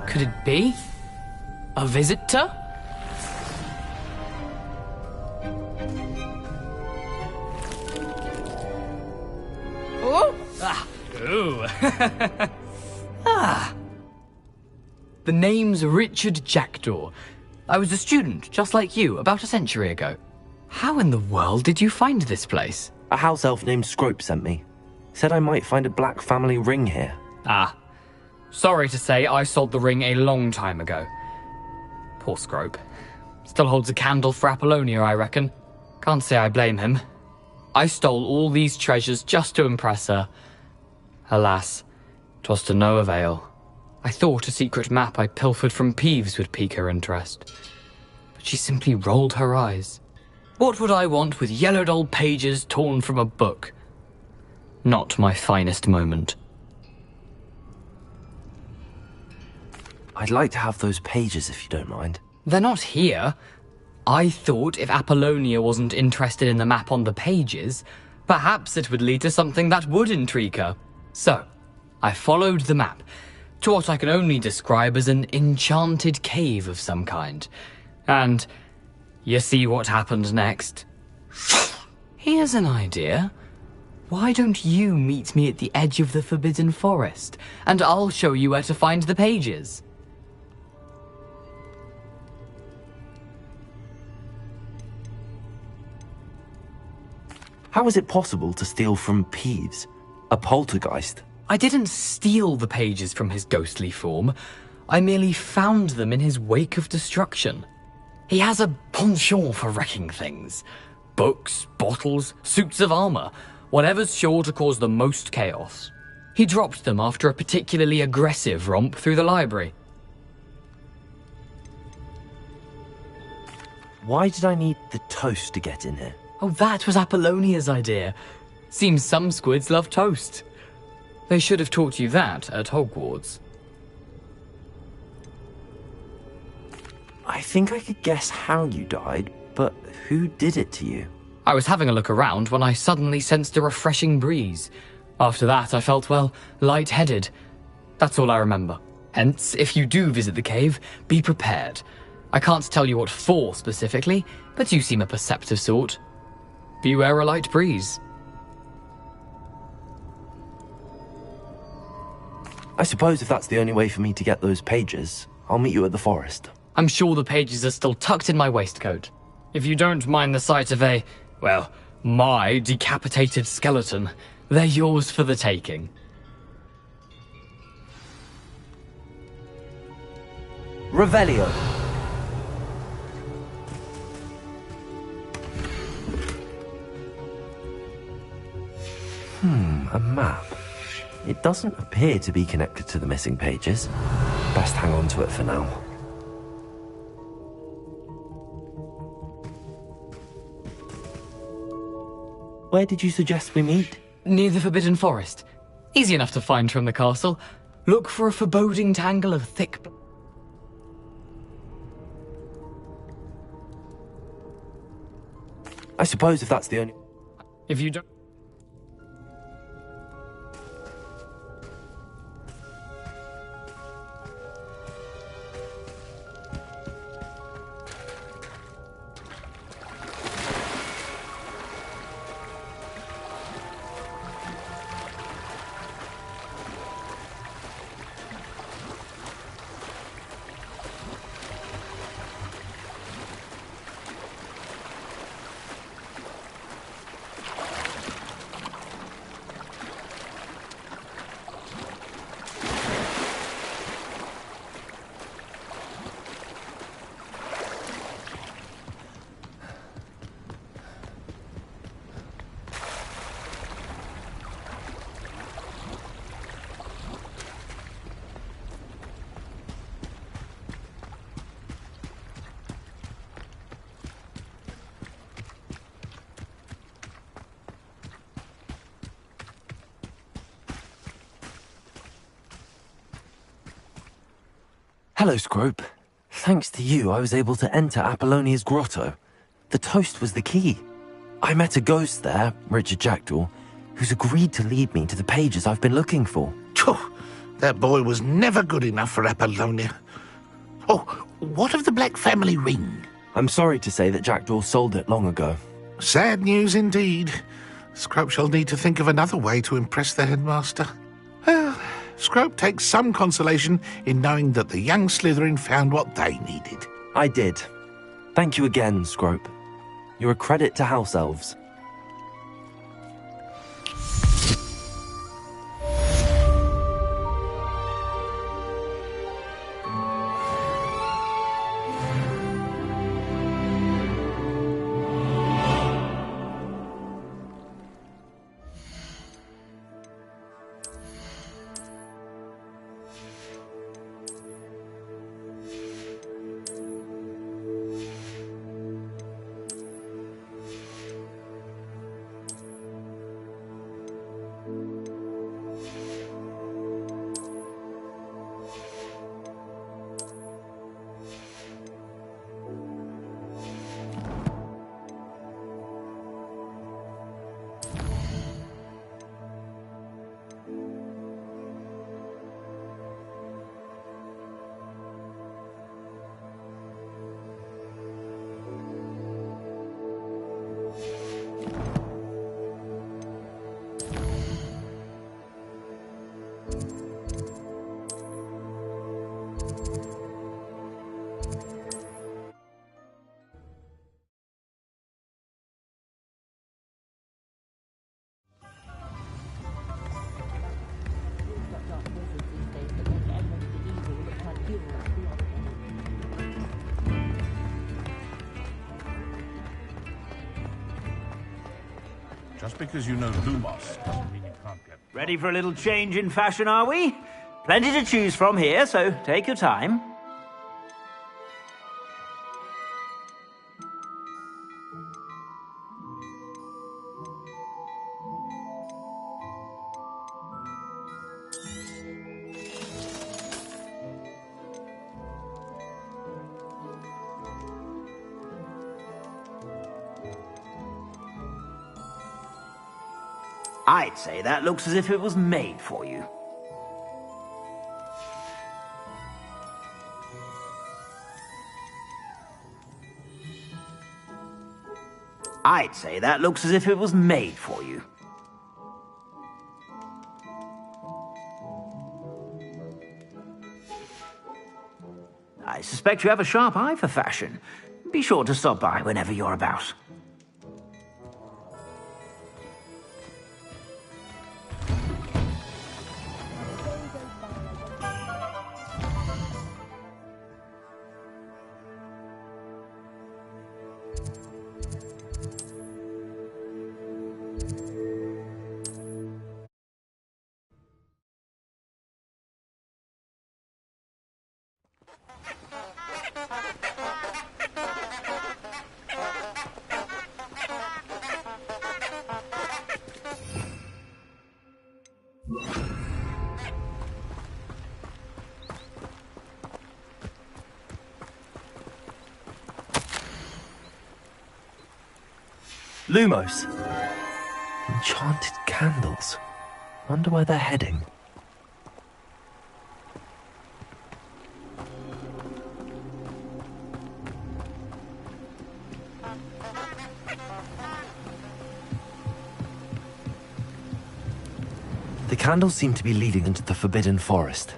S16: Could it be? A visitor? Oh! Ah! Ooh! Ah! The name's Richard Jackdaw. I was a student, just like you, about a century ago. How in the world did you find this place?
S5: A house elf named Scrope sent me. Said I might find a black family ring here.
S16: Ah. Sorry to say, I sold the ring a long time ago. Poor Scrope. Still holds a candle for Apollonia, I reckon. Can't say I blame him. I stole all these treasures just to impress her. Alas, 'twas to no avail. I thought a secret map I pilfered from Peeves would pique her interest. But she simply rolled her eyes. What would I want with yellowed old pages torn from a book? Not my finest moment.
S5: I'd like to have those pages if you don't mind.
S16: They're not here. I thought if Apollonia wasn't interested in the map on the pages, perhaps it would lead to something that would intrigue her. So, I followed the map to what I can only describe as an enchanted cave of some kind. And you see what happened next? Here's an idea. Why don't you meet me at the edge of the Forbidden Forest, and I'll show you where to find the pages?
S5: How is it possible to steal from Peeves? A poltergeist?
S16: I didn't steal the pages from his ghostly form. I merely found them in his wake of destruction. He has a penchant for wrecking things. Books, bottles, suits of armor, whatever's sure to cause the most chaos. He dropped them after a particularly aggressive romp through the library.
S5: Why did I need the toast to get in here?
S16: Oh, that was Apollonia's idea. Seems some squids love toast. They should have taught you that at Hogwarts.
S5: I think I could guess how you died, but who did it to you?
S16: I was having a look around when I suddenly sensed a refreshing breeze. After that, I felt, well, lightheaded. That's all I remember. Hence, if you do visit the cave, be prepared. I can't tell you what for specifically, but you seem a perceptive sort. Beware a light breeze.
S5: I suppose if that's the only way for me to get those pages, I'll meet you at the forest.
S16: I'm sure the pages are still tucked in my waistcoat. If you don't mind the sight of my decapitated skeleton, They're yours for the taking.
S5: Revelio. A map. It doesn't appear to be connected to the missing pages. Best hang on to it for now. Where did you suggest we meet?
S16: Near the Forbidden Forest. Easy enough to find from the castle. Look for a foreboding tangle of thick...
S5: I suppose if that's the only...
S16: If you don't...
S5: Hello, Scrope. Thanks to you, I was able to enter Apollonia's grotto. The toast was the key. I met a ghost there, Richard Jackdaw, who's agreed to lead me to the pages I've been looking for.
S10: Phew, that boy was never good enough for Apollonia. Oh, what of the Black Family ring?
S5: I'm sorry to say that Jackdaw sold it long ago.
S10: Sad news indeed. Scrope shall need to think of another way to impress the headmaster. Well, Scrope takes some consolation in knowing that the young Slytherin found what they needed.
S5: I did. Thank you again, Scrope. You're a credit to House Elves.
S12: Just because you know Lumos doesn't mean you can't get...
S4: Ready for a little change in fashion, are we? Plenty to choose from here, so take your time. I'd say that looks as if it was made for you. I'd say that looks as if it was made for you. I suspect you have a sharp eye for fashion. Be sure to stop by whenever you're about.
S5: Lumos. Enchanted candles. Wonder where they're heading. The candles seem to be leading into the Forbidden Forest.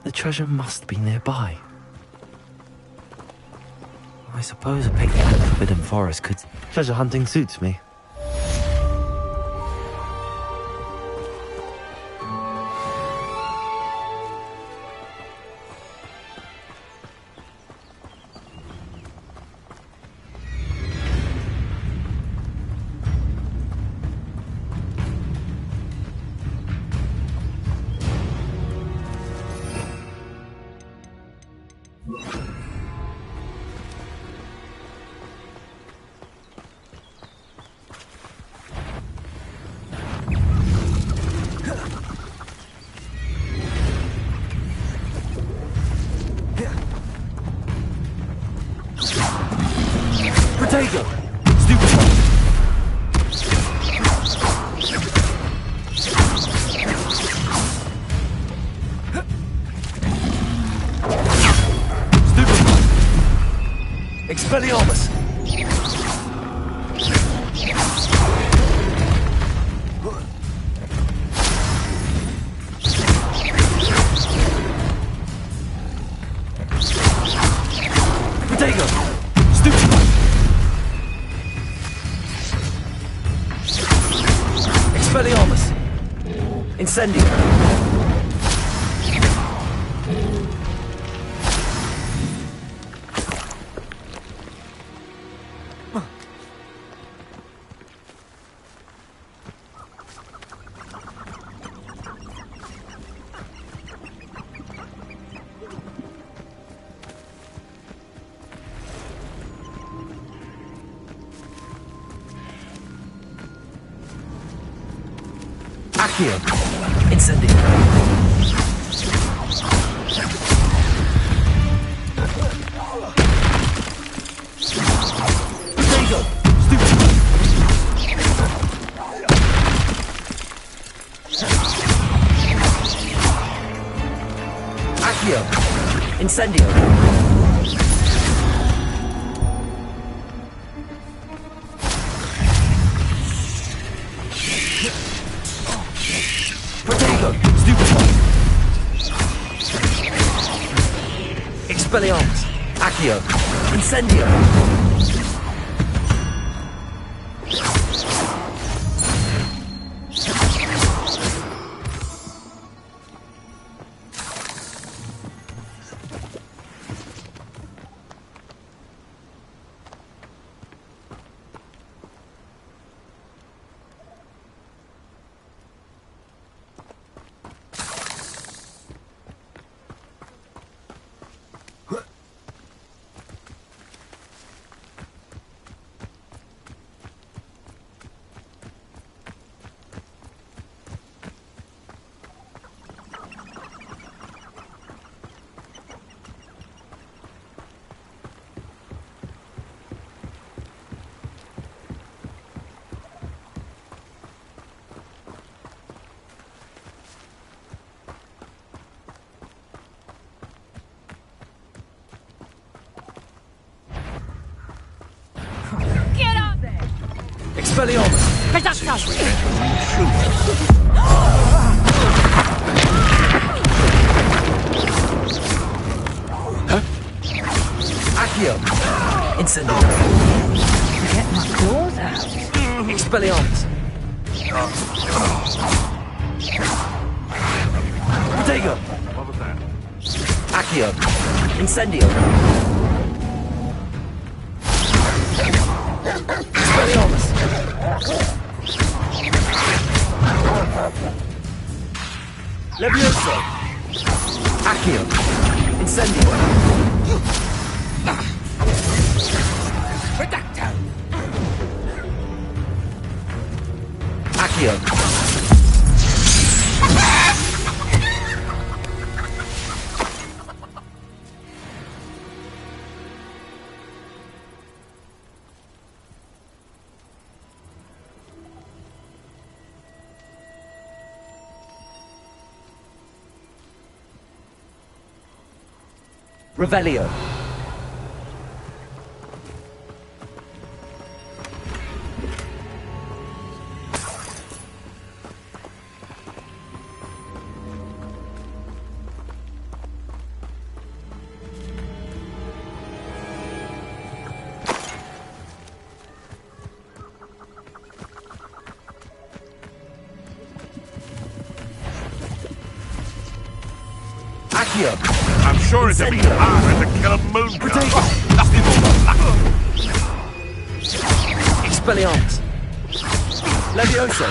S5: The treasure must be nearby. I suppose a picnic in the Forbidden Forest could... Treasure hunting suits me. Protego! Stupid one! Stupid one! Expelliarmus! Protego! Stupid one! Expelliarmus! Incendio! Accio! Incendio! Protego! Stupid! Accio! Incendio! Protego! Stupid one! Expelliarmus! Accio! Incendio!
S2: Get up there!
S5: Expelliarmus! Accio! Incendio!
S8: Get my claws out.
S5: Expelliarmus!
S3: Protego!
S12: What was that?
S3: Accio! Incendio! Expelliarmus! Levioso! Accio! Incendio!
S15: Redacto!
S3: Accio! Revelio. Accio.
S12: I'm sure it'd be harder to kill a moon.
S3: Expelliarmus. Levioso.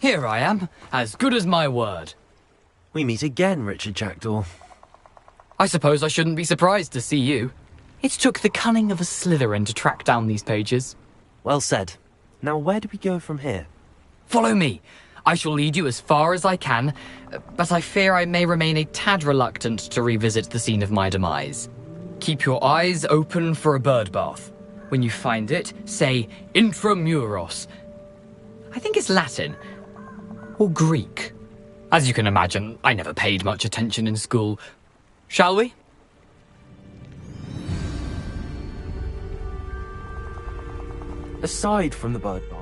S16: Here I am, as good as my word.
S5: We meet again, Richard Jackdaw.
S16: I suppose I shouldn't be surprised to see you. It took the cunning of a Slytherin to track down these pages.
S5: Well said. Now where do we go from here?
S16: Follow me. I shall lead you as far as I can, but I fear I may remain a tad reluctant to revisit the scene of my demise. Keep your eyes open for a bird bath. When you find it, say intramuros. I think it's Latin. Or Greek. As you can imagine, I never paid much attention in school. Shall we?
S5: Aside from the bird bath,